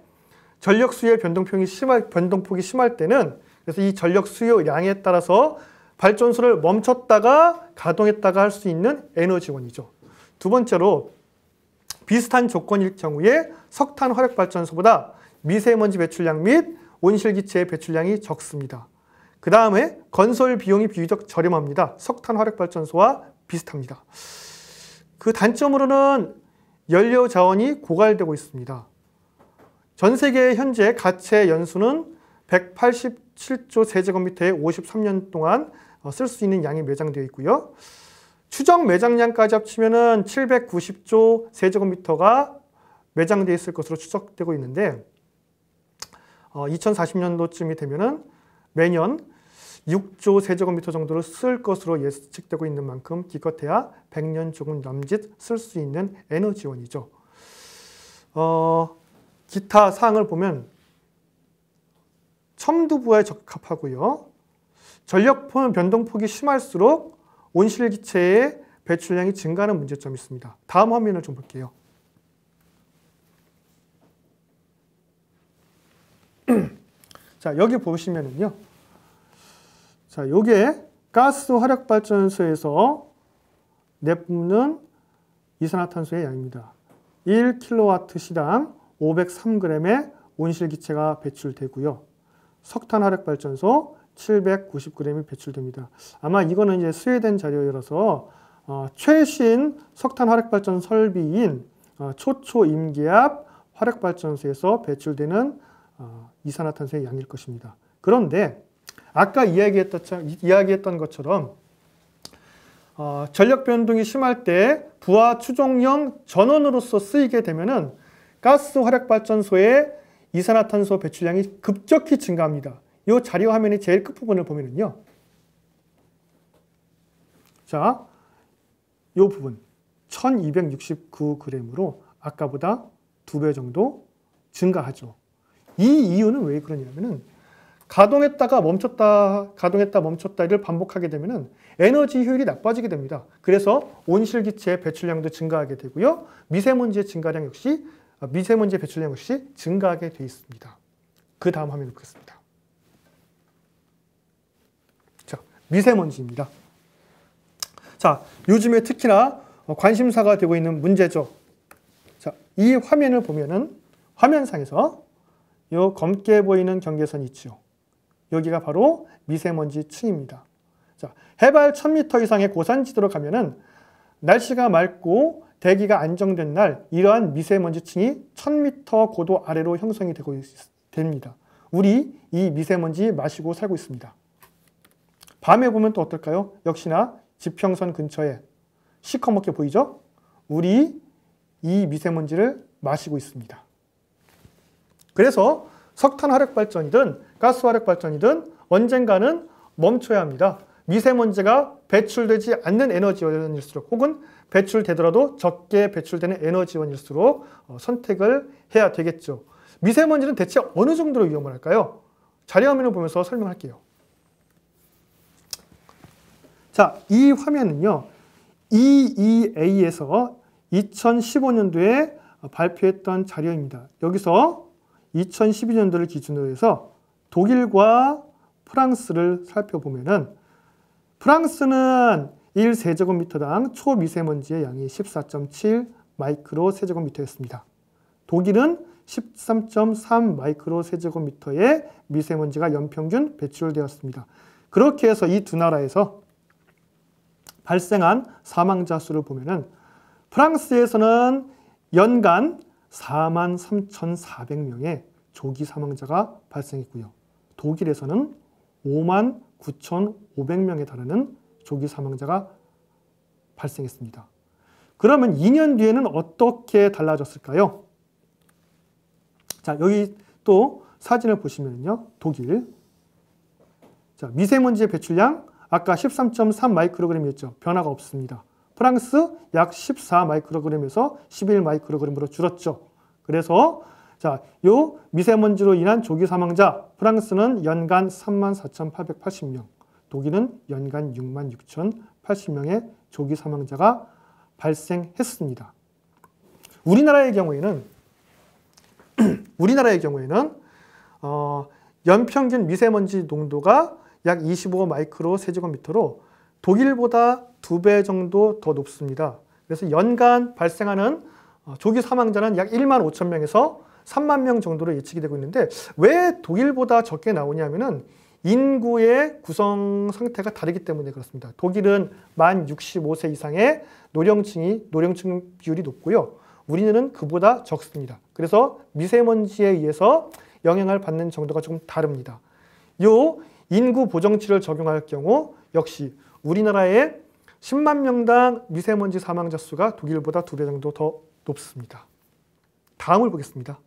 S1: 전력 수요의 변동폭이 심할 때는 그래서 이 전력 수요량에 따라서 발전소를 멈췄다가 가동했다가 할 수 있는 에너지원이죠. 두 번째로 비슷한 조건일 경우에 석탄 화력발전소보다 미세먼지 배출량 및 온실기체의 배출량이 적습니다. 그 다음에 건설 비용이 비교적 저렴합니다. 석탄 화력발전소와 비슷합니다. 그 단점으로는 연료 자원이 고갈되고 있습니다. 전 세계 현재 가채 연수는 187조 세제곱미터에 53년 동안 쓸 수 있는 양이 매장되어 있고요. 추정 매장량까지 합치면 790조 세제곱미터가 매장되어 있을 것으로 추정되고 있는데 2040년도쯤이 되면 매년 6조 세제곱미터 정도를 쓸 것으로 예측되고 있는 만큼 기껏해야 100년 조금 남짓 쓸 수 있는 에너지원이죠. 기타 사항을 보면 첨두부하에 적합하고요. 전력 변동폭이 심할수록 온실기체의 배출량이 증가하는 문제점이 있습니다. 다음 화면을 좀 볼게요. 자, 여기 보시면은요. 자, 요게 가스 화력발전소에서 내뿜는 이산화탄소의 양입니다. 1kW 시당 503g의 온실기체가 배출되고요. 석탄 화력발전소 790g이 배출됩니다. 아마 이거는 이제 스웨덴 자료여서 최신 석탄 화력발전 설비인 초초임계압 화력발전소에서 배출되는 이산화탄소의 양일 것입니다. 그런데 아까 이야기했던 것처럼 전력 변동이 심할 때 부하 추종용 전원으로서 쓰이게 되면은 가스 화력발전소의 이산화탄소 배출량이 급격히 증가합니다. 이 자료 화면의 제일 끝부분을 보면은요. 자, 이 부분 1269g으로 아까보다 2배 정도 증가하죠. 이 이유는 왜 그러냐면은 가동했다가 멈췄다, 가동했다 멈췄다를 반복하게 되면은 에너지 효율이 나빠지게 됩니다. 그래서 온실기체의 배출량도 증가하게 되고요. 미세먼지의 배출량 역시 증가하게 되어 있습니다. 그 다음 화면을 보겠습니다. 자, 미세먼지입니다. 자, 요즘에 특히나 관심사가 되고 있는 문제죠. 자, 이 화면을 보면은 화면상에서 이 검게 보이는 경계선이 있죠. 여기가 바로 미세먼지 층입니다. 자, 해발 1000m 이상의 고산지대로 가면은 날씨가 맑고 대기가 안정된 날 이러한 미세먼지 층이 1000m 고도 아래로 형성이 됩니다. 우리 이 미세먼지 마시고 살고 있습니다. 밤에 보면 또 어떨까요? 역시나 지평선 근처에 시커멓게 보이죠? 우리 이 미세먼지를 마시고 있습니다. 그래서 석탄 화력발전이든 가스 화력발전이든 언젠가는 멈춰야 합니다. 미세먼지가 배출되지 않는 에너지원일수록 혹은 배출되더라도 적게 배출되는 에너지원일수록 선택을 해야 되겠죠. 미세먼지는 대체 어느 정도로 위험할까요? 자료 화면을 보면서 설명할게요. 자, 이 화면은요, EEA에서 2015년도에 발표했던 자료입니다. 여기서 2012년도를 기준으로 해서 독일과 프랑스를 살펴보면은 프랑스는 1세제곱미터당 초미세먼지의 양이 14.7 마이크로 세제곱미터였습니다. 독일은 13.3 마이크로 세제곱미터의 미세먼지가 연평균 배출되었습니다. 그렇게 해서 이 두 나라에서 발생한 사망자 수를 보면은 프랑스에서는 연간 43,400명의 조기 사망자가 발생했고요. 독일에서는 59,500명에 달하는 조기 사망자가 발생했습니다. 그러면 2년 뒤에는 어떻게 달라졌을까요? 자, 여기 또 사진을 보시면요. 독일. 자, 미세먼지의 배출량 아까 13.3 마이크로그램이었죠. 변화가 없습니다. 프랑스 약 14 마이크로그램에서 11 마이크로그램으로 줄었죠. 그래서 자, 요 미세먼지로 인한 조기 사망자 프랑스는 연간 34,880명, 독일은 연간 66,080명의 조기 사망자가 발생했습니다. 우리나라의 경우에는 연평균 미세먼지 농도가 약 25 마이크로 세제곱미터로 독일보다 2배 정도 더 높습니다. 그래서 연간 발생하는 조기 사망자는 약 1만 5천 명에서 3만 명 정도로 예측이 되고 있는데 왜 독일보다 적게 나오냐면은 인구의 구성 상태가 다르기 때문에 그렇습니다. 독일은 만 65세 이상의 노령층 비율이 높고요. 우리는 그보다 적습니다. 그래서 미세먼지에 의해서 영향을 받는 정도가 조금 다릅니다. 요 인구 보정치를 적용할 경우 역시 우리나라의 10만 명당 미세먼지 사망자 수가 독일보다 2배 정도 더 높습니다. 다음을 보겠습니다.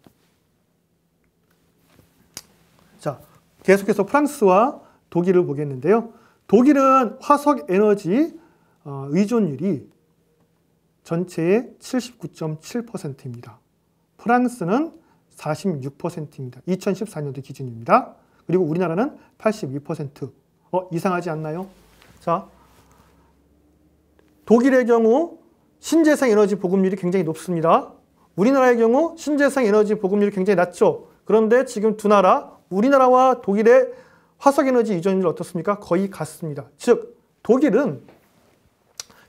S1: 자, 계속해서 프랑스와 독일을 보겠는데요. 독일은 화석 에너지 의존율이 전체의 79.7%입니다. 프랑스는 46%입니다. 2014년도 기준입니다. 그리고 우리나라는 82%. 이상하지 않나요? 자, 독일의 경우 신재생 에너지 보급률이 굉장히 높습니다. 우리나라의 경우 신재생 에너지 보급률이 굉장히 낮죠. 그런데 지금 두 나라, 우리나라와 독일의 화석 에너지 이전율이 어떻습니까? 거의 같습니다. 즉, 독일은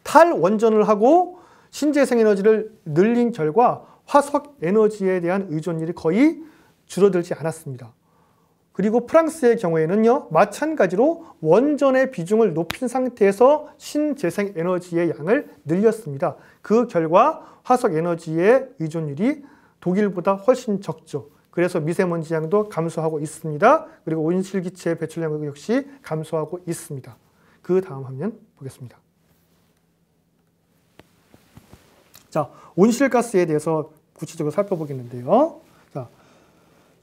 S1: 탈원전을 하고 신재생 에너지를 늘린 결과 화석 에너지에 대한 의존율이 거의 줄어들지 않았습니다. 그리고 프랑스의 경우에는요, 마찬가지로 원전의 비중을 높인 상태에서 신재생 에너지의 양을 늘렸습니다. 그 결과 화석 에너지의 의존율이 독일보다 훨씬 적죠. 그래서 미세먼지 양도 감소하고 있습니다. 그리고 온실기체 배출량 역시 감소하고 있습니다. 그 다음 화면 보겠습니다. 자, 온실가스에 대해서 구체적으로 살펴보겠는데요. 자,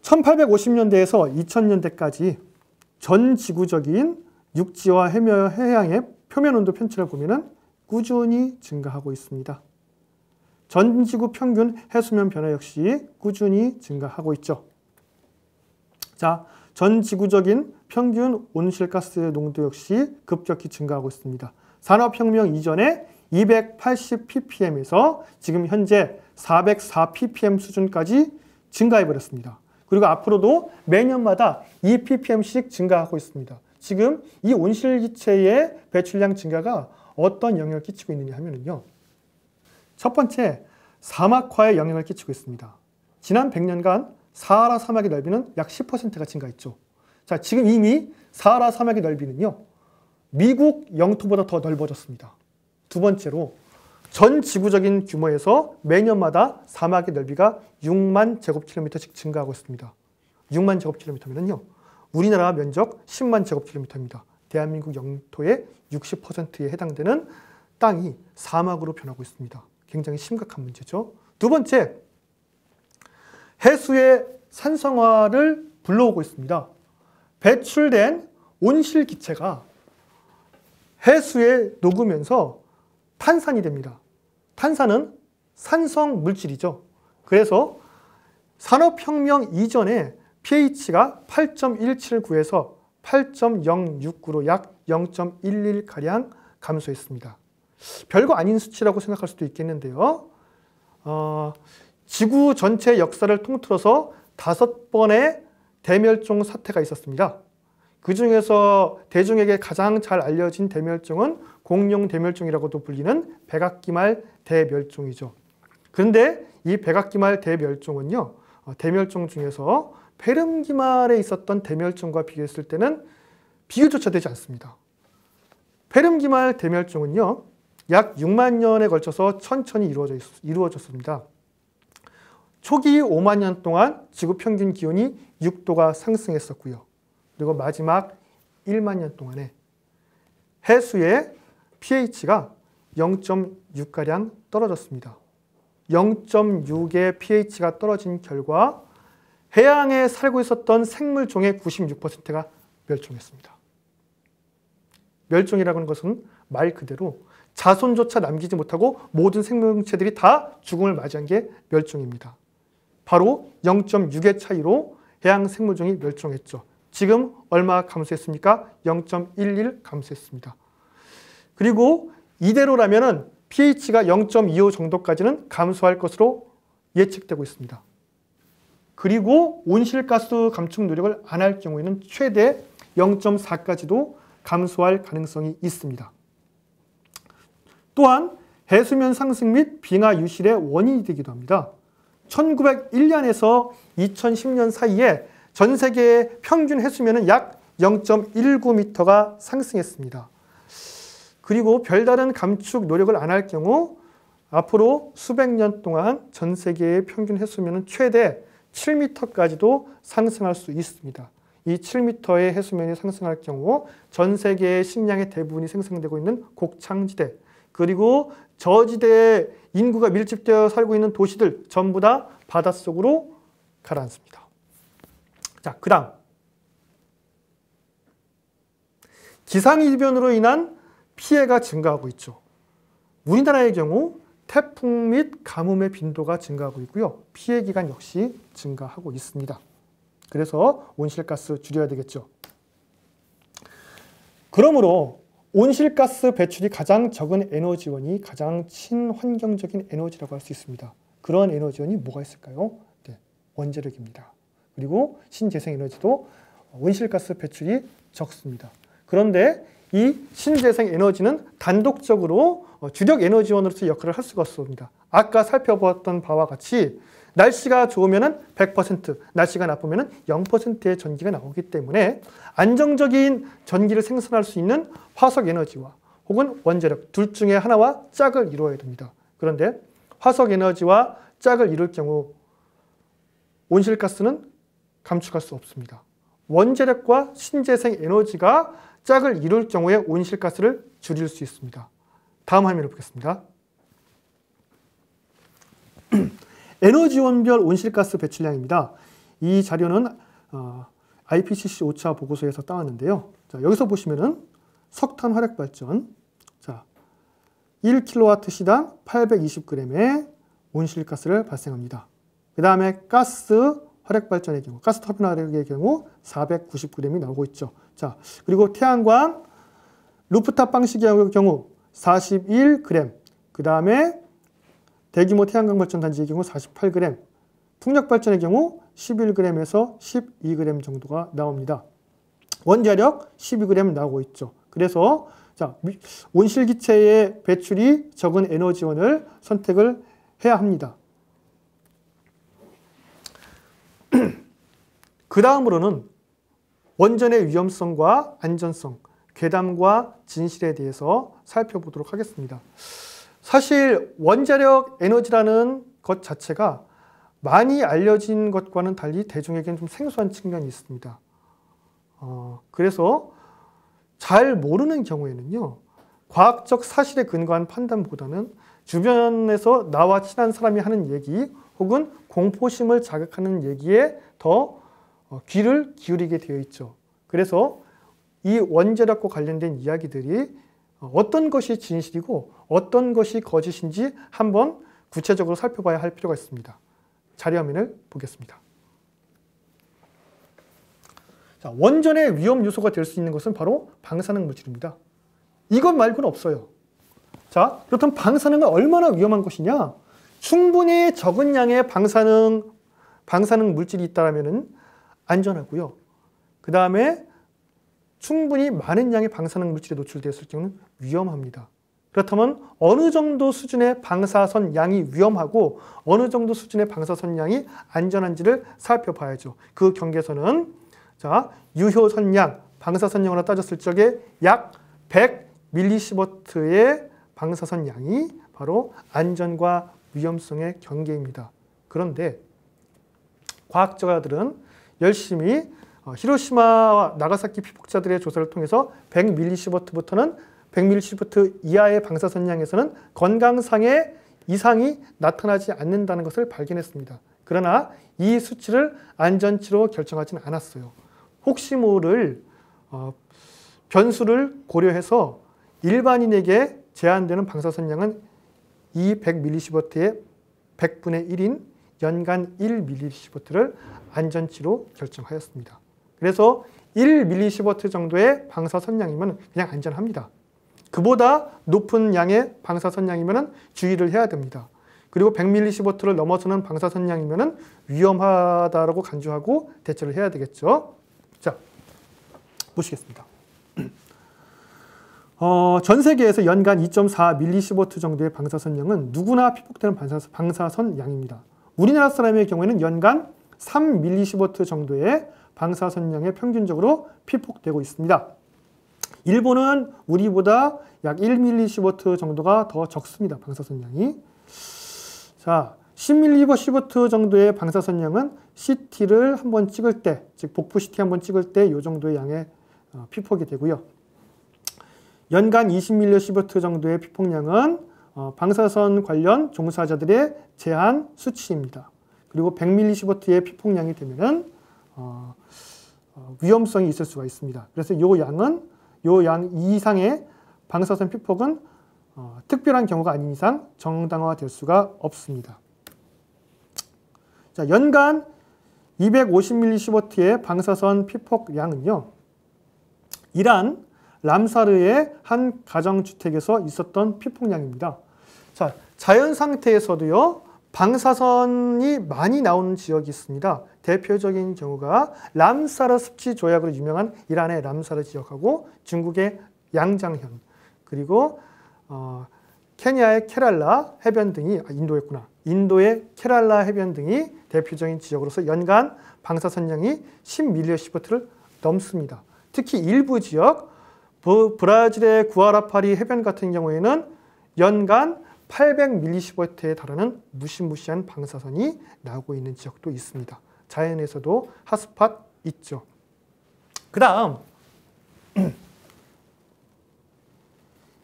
S1: 1850년대에서 2000년대까지 전 지구적인 육지와 해양의 표면 온도 편차를 보면은 꾸준히 증가하고 있습니다. 전 지구 평균 해수면 변화 역시 꾸준히 증가하고 있죠. 자, 전 지구적인 평균 온실가스 농도 역시 급격히 증가하고 있습니다. 산업혁명 이전에 280 ppm에서 지금 현재 404 ppm 수준까지 증가해버렸습니다. 그리고 앞으로도 매년마다 2 ppm씩 증가하고 있습니다. 지금 이 온실기체의 배출량 증가가 어떤 영향을 끼치고 있느냐 하면요. 첫 번째, 사막화에 영향을 끼치고 있습니다. 지난 100년간 사하라 사막의 넓이는 약 10%가 증가했죠. 자, 지금 이미 사하라 사막의 넓이는요, 미국 영토보다 더 넓어졌습니다. 두 번째로, 전 지구적인 규모에서 매년마다 사막의 넓이가 6만 제곱킬로미터씩 증가하고 있습니다. 6만 제곱킬로미터면요, 우리나라 면적 10만 제곱킬로미터입니다. 대한민국 영토의 60%에 해당되는 땅이 사막으로 변하고 있습니다. 굉장히 심각한 문제죠. 두 번째, 해수의 산성화를 불러오고 있습니다. 배출된 온실기체가 해수에 녹으면서 탄산이 됩니다. 탄산은 산성 물질이죠. 그래서 산업혁명 이전에 pH가 8.179에서 8.069로 약 0.11가량 감소했습니다. 별거 아닌 수치라고 생각할 수도 있겠는데요. 지구 전체 역사를 통틀어서 5번의 대멸종 사태가 있었습니다. 그 중에서 대중에게 가장 잘 알려진 대멸종은 공룡 대멸종이라고도 불리는 백악기말 대멸종이죠. 그런데 이 백악기말 대멸종은요, 대멸종 중에서 페름기말에 있었던 대멸종과 비교했을 때는 비교조차 되지 않습니다. 페름기말 대멸종은요, 약 6만 년에 걸쳐서 천천히 이루어졌습니다. 초기 5만 년 동안 지구 평균 기온이 6도가 상승했었고요. 그리고 마지막 1만 년 동안에 해수의 pH가 0.6가량 떨어졌습니다. 0.6의 pH가 떨어진 결과 해양에 살고 있었던 생물종의 96%가 멸종했습니다. 멸종이라고 하는 것은 말 그대로 자손조차 남기지 못하고 모든 생명체들이 다 죽음을 맞이한 게 멸종입니다. 바로 0.6의 차이로 해양 생물종이 멸종했죠. 지금 얼마 감소했습니까? 0.11 감소했습니다. 그리고 이대로라면 pH가 0.25 정도까지는 감소할 것으로 예측되고 있습니다. 그리고 온실가스 감축 노력을 안 할 경우에는 최대 0.4까지도 감소할 가능성이 있습니다. 또한 해수면 상승 및 빙하 유실의 원인이 되기도 합니다. 1901년에서 2010년 사이에 전 세계의 평균 해수면은 약 0.19m가 상승했습니다. 그리고 별다른 감축 노력을 안 할 경우 앞으로 수백 년 동안 전 세계의 평균 해수면은 최대 7m까지도 상승할 수 있습니다. 이 7m의 해수면이 상승할 경우 전 세계의 식량의 대부분이 생성되고 있는 곡창지대, 그리고 저지대에 인구가 밀집되어 살고 있는 도시들 전부 다 바닷속으로 가라앉습니다. 자, 그 다음 기상이변으로 인한 피해가 증가하고 있죠. 우리나라의 경우 태풍 및 가뭄의 빈도가 증가하고 있고요. 피해 기간 역시 증가하고 있습니다. 그래서 온실가스 줄여야 되겠죠. 그러므로 온실가스 배출이 가장 적은 에너지원이 가장 친환경적인 에너지라고 할 수 있습니다. 그런 에너지원이 뭐가 있을까요? 네, 원자력입니다. 그리고 신재생에너지도 온실가스 배출이 적습니다. 그런데 이 신재생 에너지는 단독적으로 주력 에너지원으로서 역할을 할 수가 없습니다. 아까 살펴보았던 바와 같이 날씨가 좋으면 100%, 날씨가 나쁘면 0%의 전기가 나오기 때문에 안정적인 전기를 생산할 수 있는 화석 에너지와 혹은 원자력 둘 중에 하나와 짝을 이루어야 됩니다. 그런데 화석 에너지와 짝을 이룰 경우 온실가스는 감축할 수 없습니다. 원자력과 신재생 에너지가 짝을 이룰 경우에 온실가스를 줄일 수 있습니다. 다음 화면을 보겠습니다. 에너지원별 온실가스 배출량입니다. 이 자료는 IPCC 5차 보고서에서 따왔는데요. 자, 여기서 보시면은 석탄 화력 발전, 자, 1kW시당 820g의 온실가스를 발생합니다. 그 다음에 가스 화력 발전의 경우, 가스 터빈 화력의 경우 490g이 나오고 있죠. 자, 그리고 태양광 루프탑 방식의 경우 41g, 그 다음에 대규모 태양광 발전 단지의 경우 48g, 풍력 발전의 경우 11g에서 12g 정도가 나옵니다. 원자력 12g 나오고 있죠. 그래서 자, 온실기체의 배출이 적은 에너지원을 선택을 해야 합니다. 그 다음으로는 원전의 위험성과 안전성, 괴담과 진실에 대해서 살펴보도록 하겠습니다. 사실 원자력 에너지라는 것 자체가 많이 알려진 것과는 달리 대중에게는 좀 생소한 측면이 있습니다. 그래서 잘 모르는 경우에는요, 과학적 사실에 근거한 판단보다는 주변에서 나와 친한 사람이 하는 얘기 혹은 공포심을 자극하는 얘기에 더 귀를 기울이게 되어 있죠. 그래서 이 원자력과 관련된 이야기들이 어떤 것이 진실이고 어떤 것이 거짓인지 한번 구체적으로 살펴봐야 할 필요가 있습니다. 자료화면을 보겠습니다. 자, 원전의 위험 요소가 될 수 있는 것은 바로 방사능 물질입니다. 이것 말고는 없어요. 자, 그렇다면 방사능은 얼마나 위험한 것이냐? 충분히 적은 양의 방사능 물질이 있다면 안전하고요. 그 다음에 충분히 많은 양의 방사능 물질에 노출되었을 경우는 위험합니다. 그렇다면 어느 정도 수준의 방사선 양이 위험하고 어느 정도 수준의 방사선 양이 안전한지를 살펴봐야죠. 그 경계선은 자, 유효선양, 방사선량으로 따졌을 적에 약 100mS의 방사선 양이 바로 안전과 위험성의 경계입니다. 그런데 과학자들은 열심히 히로시마와 나가사키 피폭자들의 조사를 통해서 100mS부터는 100mS 이하의 방사선량에서는 건강상의 이상이 나타나지 않는다는 것을 발견했습니다. 그러나 이 수치를 안전치로 결정하지는 않았어요. 혹시 모를 변수를 고려해서 일반인에게 제한되는 방사선량은 이 100mS의 100분의 1인 연간 1mS를 안전치로 결정하였습니다. 그래서 1mS 정도의 방사선량이면 그냥 안전합니다. 그보다 높은 양의 방사선량이면 주의를 해야 됩니다. 그리고 100mS를 넘어서는 방사선량이면 위험하다고 간주하고 대처를 해야 되겠죠. 자, 보시겠습니다. 전 세계에서 연간 2.4mS 정도의 방사선량은 누구나 피폭되는 방사선량입니다. 우리나라 사람의 경우에는 연간 3mS 정도의 방사선량에 평균적으로 피폭되고 있습니다. 일본은 우리보다 약 1mS 정도가 더 적습니다. 방사선량이. 자, 10mS 정도의 방사선량은 CT를 한번 찍을 때, 즉 복부 CT 한번 찍을 때 이 정도의 양의 피폭이 되고요. 연간 20mS 정도의 피폭량은 방사선 관련 종사자들의 제한 수치입니다. 그리고 100mS의 피폭량이 되면은 위험성이 있을 수가 있습니다. 그래서 요 양 이상의 방사선 피폭은 특별한 경우가 아닌 이상 정당화될 수가 없습니다. 자, 연간 250mS의 방사선 피폭량은요, 이란 람사르의 한 가정주택에서 있었던 피폭량입니다. 자, 자연 상태에서도요, 방사선이 많이 나오는 지역이 있습니다. 대표적인 경우가 람사르 습지 조약으로 유명한 이란의 람사르 지역하고 중국의 양장현, 그리고 케냐의 케랄라 해변 등이 인도의 케랄라 해변 등이 대표적인 지역으로서 연간 방사선량이 10mS를 넘습니다. 특히 일부 지역, 브라질의 구아라파리 해변 같은 경우에는 연간 800mS에 달하는 무시무시한 방사선이 나오고 있는 지역도 있습니다. 자연에서도 핫스팟 있죠. 그 다음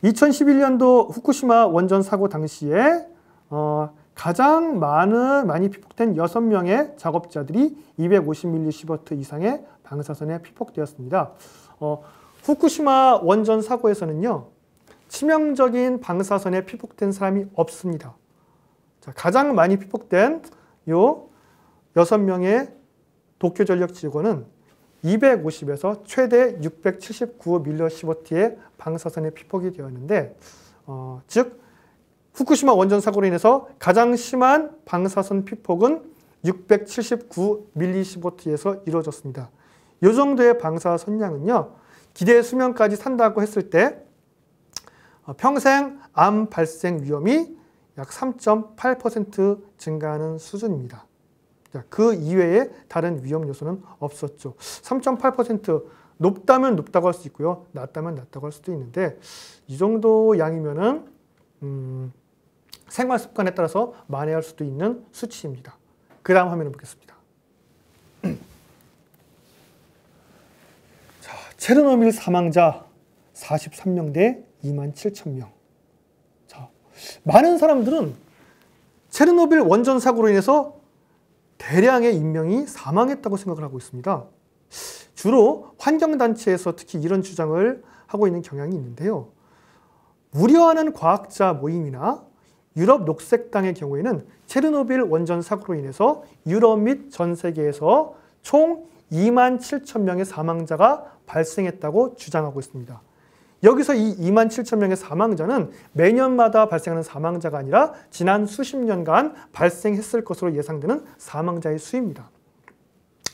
S1: 2011년도 후쿠시마 원전 사고 당시에 가장 많이 피폭된 6명의 작업자들이 250mS 이상의 방사선에 피폭되었습니다. 후쿠시마 원전 사고에서는요, 치명적인 방사선에 피폭된 사람이 없습니다. 자, 가장 많이 피폭된 요 6명의 도쿄전력 직원은 250에서 최대 679mS의 방사선에 피폭이 되었는데, 즉 후쿠시마 원전 사고로 인해서 가장 심한 방사선 피폭은 679mS에서 이루어졌습니다. 이 정도의 방사선량은요, 기대 수명까지 산다고 했을 때 평생 암 발생 위험이 약 3.8% 증가하는 수준입니다. 그 이외에 다른 위험 요소는 없었죠. 3.8% 높다면 높다고 할 수 있고요. 낮다면 낮다고 할 수도 있는데 이 정도 양이면은 생활 습관에 따라서 만회할 수도 있는 수치입니다. 그 다음 화면을 보겠습니다. 자, 체르노빌 사망자 43명 대 27,000명. 자, 많은 사람들은 체르노빌 원전 사고로 인해서 대량의 인명이 사망했다고 생각을 하고 있습니다. 주로 환경단체에서 특히 이런 주장을 하고 있는 경향이 있는데요. 우려하는 과학자 모임이나 유럽 녹색당의 경우에는 체르노빌 원전 사고로 인해서 유럽 및 전 세계에서 총 27,000명의 사망자가 발생했다고 주장하고 있습니다. 여기서 이 27,000명의 사망자는 매년마다 발생하는 사망자가 아니라 지난 수십 년간 발생했을 것으로 예상되는 사망자의 수입니다.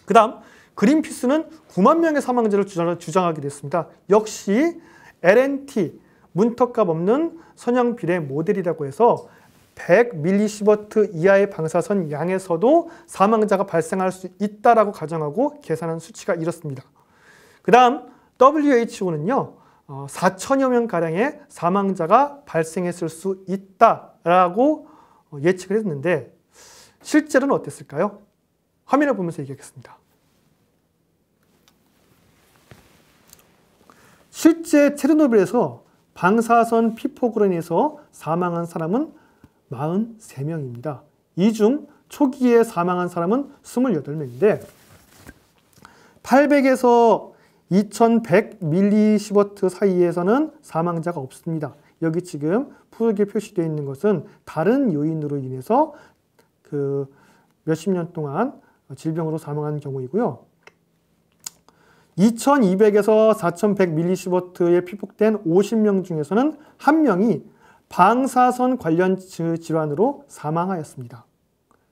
S1: 그 다음 그린피스는 9만 명의 사망자를 주장하기도 했습니다. 역시 LNT, 문턱값 없는 선형 비례 모델이라고 해서 100mSv 이하의 방사선 양에서도 사망자가 발생할 수 있다라고 가정하고 계산한 수치가 이렇습니다. 그 다음 WHO는요. 4천여 명가량의 사망자가 발생했을 수 있다라고 예측을 했는데 실제로는 어땠을까요? 화면을 보면서 얘기하겠습니다. 실제 체르노빌에서 방사선 피폭으로 인해서 사망한 사람은 43명입니다. 이 중 초기에 사망한 사람은 28명인데 800에서 2100mSv 사이에서는 사망자가 없습니다. 여기 지금 푸르게 표시되어 있는 것은 다른 요인으로 인해서 그 몇십 년 동안 질병으로 사망한 경우이고요. 2200에서 4100mSv에 피폭된 50명 중에서는 1명이 방사선 관련 질환으로 사망하였습니다.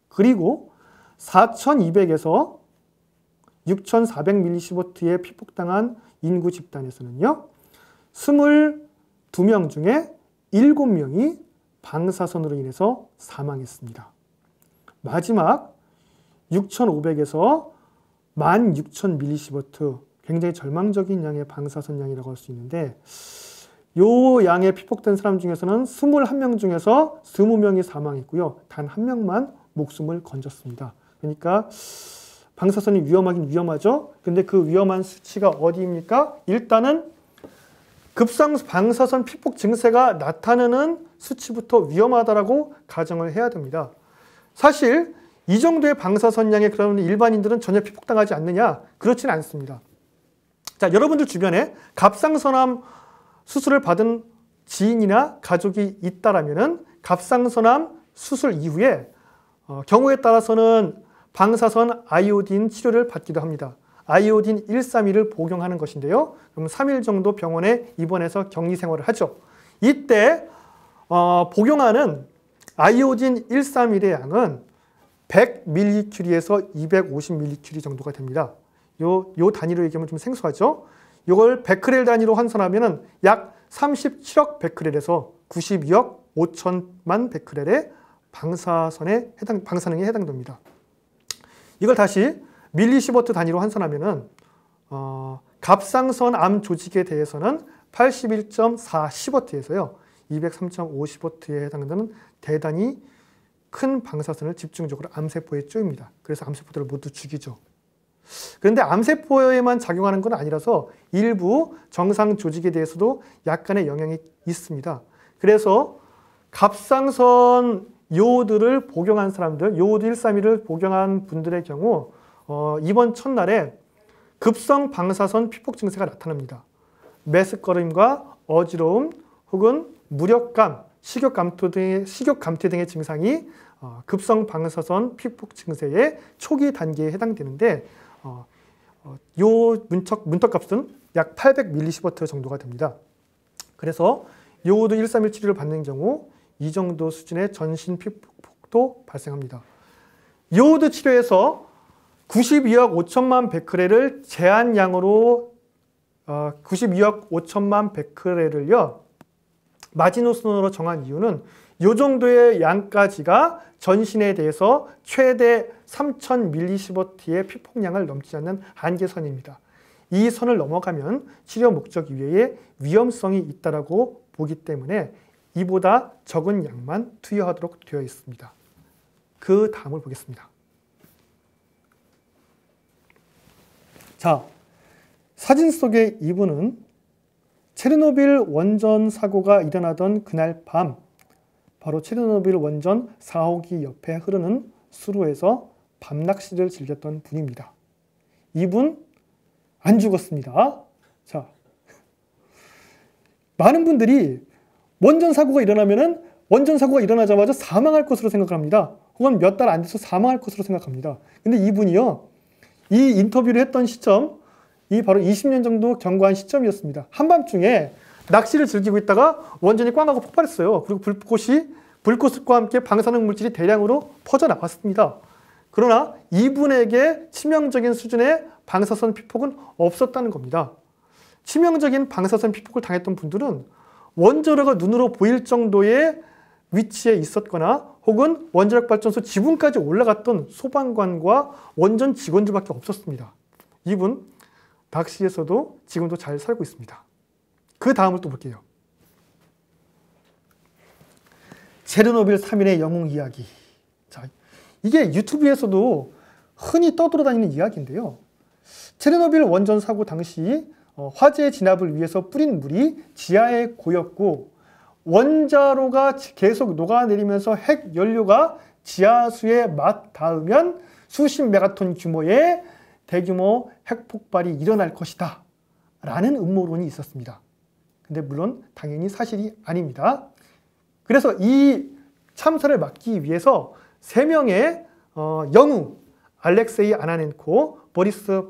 S1: 그리고 4200에서 6400mSv에 피폭당한 인구 집단에서는요. 22명 중에 7명이 방사선으로 인해서 사망했습니다. 마지막 6500에서 16000mSv, 굉장히 절망적인 양의 방사선 양이라고 할 수 있는데 이 양에 피폭된 사람 중에서는 21명 중에서 20명이 사망했고요. 단 1명만 목숨을 건졌습니다. 그러니까 방사선이 위험하긴 위험하죠. 근데 그 위험한 수치가 어디입니까? 일단은 급성 방사선 피폭 증세가 나타나는 수치부터 위험하다라고 가정을 해야 됩니다. 사실 이 정도의 방사선 양에 그러면 일반인들은 전혀 피폭당하지 않느냐? 그렇지는 않습니다. 자, 여러분들 주변에 갑상선암 수술을 받은 지인이나 가족이 있다라면은 갑상선암 수술 이후에 경우에 따라서는 방사선 아이오딘 치료를 받기도 합니다. 아이오딘 131을 복용하는 것인데요. 그럼 3일 정도 병원에 입원해서 격리 생활을 하죠. 이때 복용하는 아이오딘 131의 양은 100mC에서 250mC 정도가 됩니다. 요 단위로 얘기하면 좀 생소하죠? 이걸 베크렐 단위로 환산하면 약 37억 베크렐에서 92억 5천만 베크렐의 방사선에 해당됩니다. 이걸 다시 밀리시버트 단위로 환산하면은 갑상선암 조직에 대해서는 81.4시버트에서요 203.5시버트에 해당되는 대단히 큰 방사선을 집중적으로 암세포에 쪼입니다. 그래서 암세포들을 모두 죽이죠. 그런데 암세포에만 작용하는 건 아니라서 일부 정상 조직에 대해서도 약간의 영향이 있습니다. 그래서 갑상선 요오드를 복용한 사람들, 요오드 131을 복용한 분들의 경우 입원 첫날에 급성 방사선 피폭 증세가 나타납니다. 메스꺼림과 어지러움 혹은 무력감, 식욕 감퇴 등의 증상이 급성 방사선 피폭 증세의 초기 단계에 해당되는데 요 문턱값은 약 800mSv 정도가 됩니다. 그래서 요오드 131 치료를 받는 경우 이 정도 수준의 전신 피폭도 발생합니다. 요오드 치료에서 92억 5천만 베크렐을 제한량으로 92억 5천만 베크렐을요 마지노선으로 정한 이유는 이 정도의 양까지가 전신에 대해서 최대 3000mSv의 피폭량을 넘지 않는 한계선입니다. 이 선을 넘어가면 치료 목적 이외에 위험성이 있다고 보기 때문에 이보다 적은 양만 투여하도록 되어 있습니다. 그 다음을 보겠습니다. 자, 사진 속의 이분은 체르노빌 원전 사고가 일어나던 그날 밤 바로 체르노빌 원전 4호기 옆에 흐르는 수로에서 밤낚시를 즐겼던 분입니다. 이분 안 죽었습니다. 자, 많은 분들이 원전 사고가 일어나자마자 사망할 것으로 생각합니다. 혹은 몇 달 안 돼서 사망할 것으로 생각합니다. 근데 이분이요, 이 인터뷰를 했던 시점, 이 바로 20년 정도 경과한 시점이었습니다. 한밤중에 낚시를 즐기고 있다가 원전이 꽝 하고 폭발했어요. 그리고 불꽃과 함께 방사능 물질이 대량으로 퍼져나갔습니다. 그러나 이분에게 치명적인 수준의 방사선 피폭은 없었다는 겁니다. 치명적인 방사선 피폭을 당했던 분들은 원자로가 눈으로 보일 정도의 위치에 있었거나 혹은 원자력 발전소 지붕까지 올라갔던 소방관과 원전 직원들밖에 없었습니다. 이분 낚시에서도 지금도 잘 살고 있습니다. 그 다음을 또 볼게요. 체르노빌 3일의 영웅 이야기. 자, 이게 유튜브에서도 흔히 떠돌아다니는 이야기인데요. 체르노빌 원전 사고 당시 화재 진압을 위해서 뿌린 물이 지하에 고였고 원자로가 계속 녹아내리면서 핵 연료가 지하수에 맞닿으면 수십 메가톤 규모의 대규모 핵폭발이 일어날 것이다 라는 음모론이 있었습니다. 근데 물론 당연히 사실이 아닙니다. 그래서 이 참사를 막기 위해서 3명의 영웅 알렉세이 아나넨코, 보리스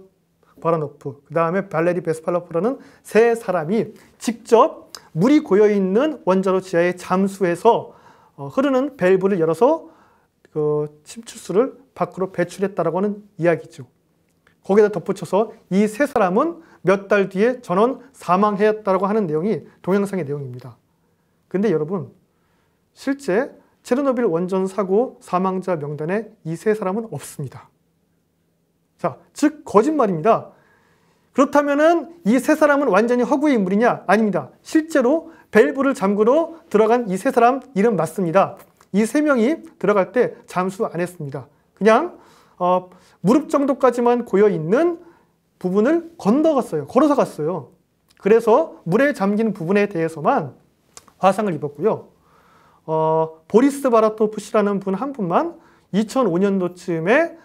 S1: 바라노프, 그 다음에 발레리 베스팔로프라는 3사람이 직접 물이 고여있는 원자로 지하에 잠수해서 흐르는 밸브를 열어서 그 침출수를 밖으로 배출했다라고 하는 이야기죠. 거기다 덧붙여서 이 3사람은 몇 달 뒤에 전원 사망했다라고 하는 내용이 동영상의 내용입니다. 근데 여러분, 실제 체르노빌 원전 사고 사망자 명단에 이 3사람은 없습니다. 자, 즉 거짓말입니다. 그렇다면은 이 3사람은 완전히 허구의 인물이냐? 아닙니다. 실제로 밸브를 잠그러 들어간 이 3사람 이름 맞습니다. 이 3명이 들어갈 때 잠수 안 했습니다. 그냥 무릎 정도까지만 고여있는 부분을 건너갔어요. 걸어서 갔어요. 그래서 물에 잠긴 부분에 대해서만 화상을 입었고요. 보리스 바라토프 씨라는 분 한 분만 2005년도쯤에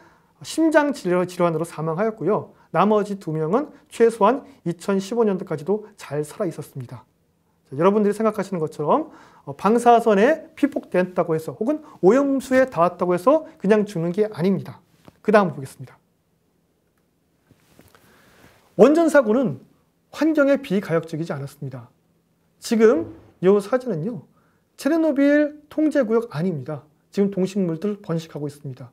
S1: 심장 질환으로 사망하였고요. 나머지 2명은 최소한 2015년도까지도 잘 살아 있었습니다. 자, 여러분들이 생각하시는 것처럼 방사선에 피폭됐다고 해서 혹은 오염수에 닿았다고 해서 그냥 죽는 게 아닙니다. 그 다음 보겠습니다. 원전 사고는 환경에 비가역적이지 않았습니다. 지금 이 사진은요, 체르노빌 통제구역 아닙니다. 지금 동식물들 번식하고 있습니다.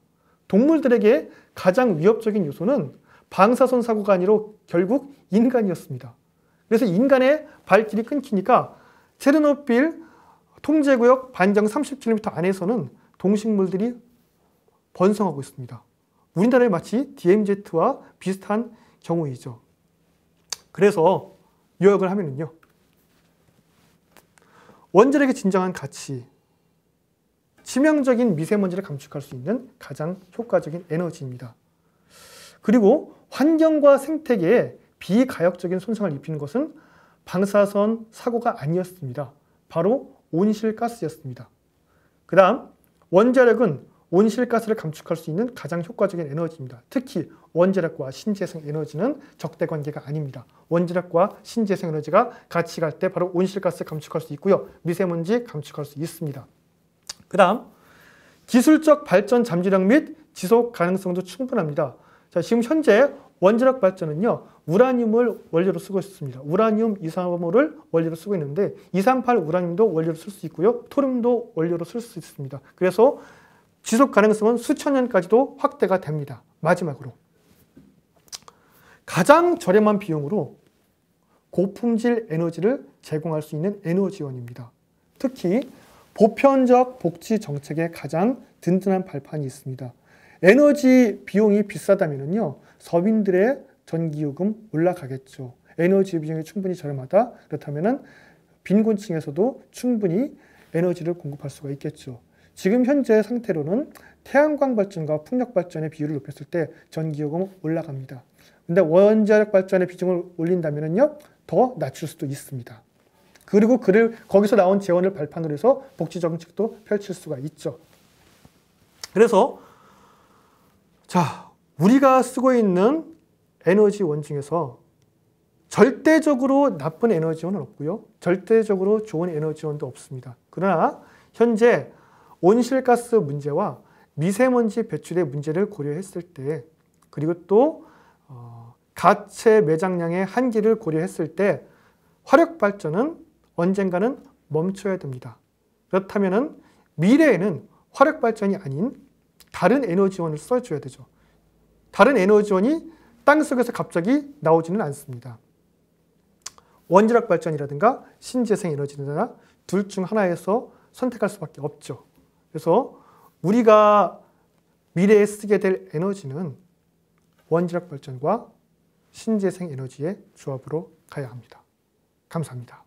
S1: 동물들에게 가장 위협적인 요소는 방사선 사고가 아니라 결국 인간이었습니다. 그래서 인간의 발길이 끊기니까 체르노빌 통제구역 반경 30km 안에서는 동식물들이 번성하고 있습니다. 우리나라에 마치 DMZ와 비슷한 경우이죠. 그래서 요약을 하면은요, 원자력의 진정한 가치, 치명적인 미세먼지를 감축할 수 있는 가장 효과적인 에너지입니다. 그리고 환경과 생태계에 비가역적인 손상을 입히는 것은 방사선 사고가 아니었습니다. 바로 온실가스였습니다. 그 다음 원자력은 온실가스를 감축할 수 있는 가장 효과적인 에너지입니다. 특히 원자력과 신재생 에너지는 적대관계가 아닙니다. 원자력과 신재생 에너지가 같이 갈 때 바로 온실가스 감축할 수 있고요. 미세먼지 감축할 수 있습니다. 그 다음 기술적 발전 잠재력 및 지속 가능성도 충분합니다. 자, 지금 현재 원자력 발전은요, 우라늄을 원료로 쓰고 있습니다. 우라늄 235를 원료로 쓰고 있는데 238 우라늄도 원료로 쓸 수 있고요. 토륨도 원료로 쓸 수 있습니다. 그래서 지속 가능성은 수천 년까지도 확대가 됩니다. 마지막으로 가장 저렴한 비용으로 고품질 에너지를 제공할 수 있는 에너지원입니다. 특히 보편적 복지 정책에 가장 든든한 발판이 있습니다. 에너지 비용이 비싸다면요, 서민들의 전기요금 올라가겠죠. 에너지 비용이 충분히 저렴하다. 그렇다면 빈곤층에서도 충분히 에너지를 공급할 수가 있겠죠. 지금 현재 상태로는 태양광 발전과 풍력 발전의 비율을 높였을 때 전기요금은 올라갑니다. 근데 원자력 발전의 비중을 올린다면요, 더 낮출 수도 있습니다. 그리고 거기서 나온 재원을 발판으로 해서 복지 정책도 펼칠 수가 있죠. 그래서 자, 우리가 쓰고 있는 에너지원 중에서 절대적으로 나쁜 에너지원은 없고요. 절대적으로 좋은 에너지원도 없습니다. 그러나 현재 온실가스 문제와 미세먼지 배출의 문제를 고려했을 때, 그리고 또 가채 매장량의 한계를 고려했을 때 화력발전은 언젠가는 멈춰야 됩니다. 그렇다면 미래에는 화력발전이 아닌 다른 에너지원을 써줘야 되죠. 다른 에너지원이 땅속에서 갑자기 나오지는 않습니다. 원자력 발전이라든가 신재생 에너지나 둘 중 하나에서 선택할 수밖에 없죠. 그래서 우리가 미래에 쓰게 될 에너지는 원자력 발전과 신재생 에너지의 조합으로 가야 합니다. 감사합니다.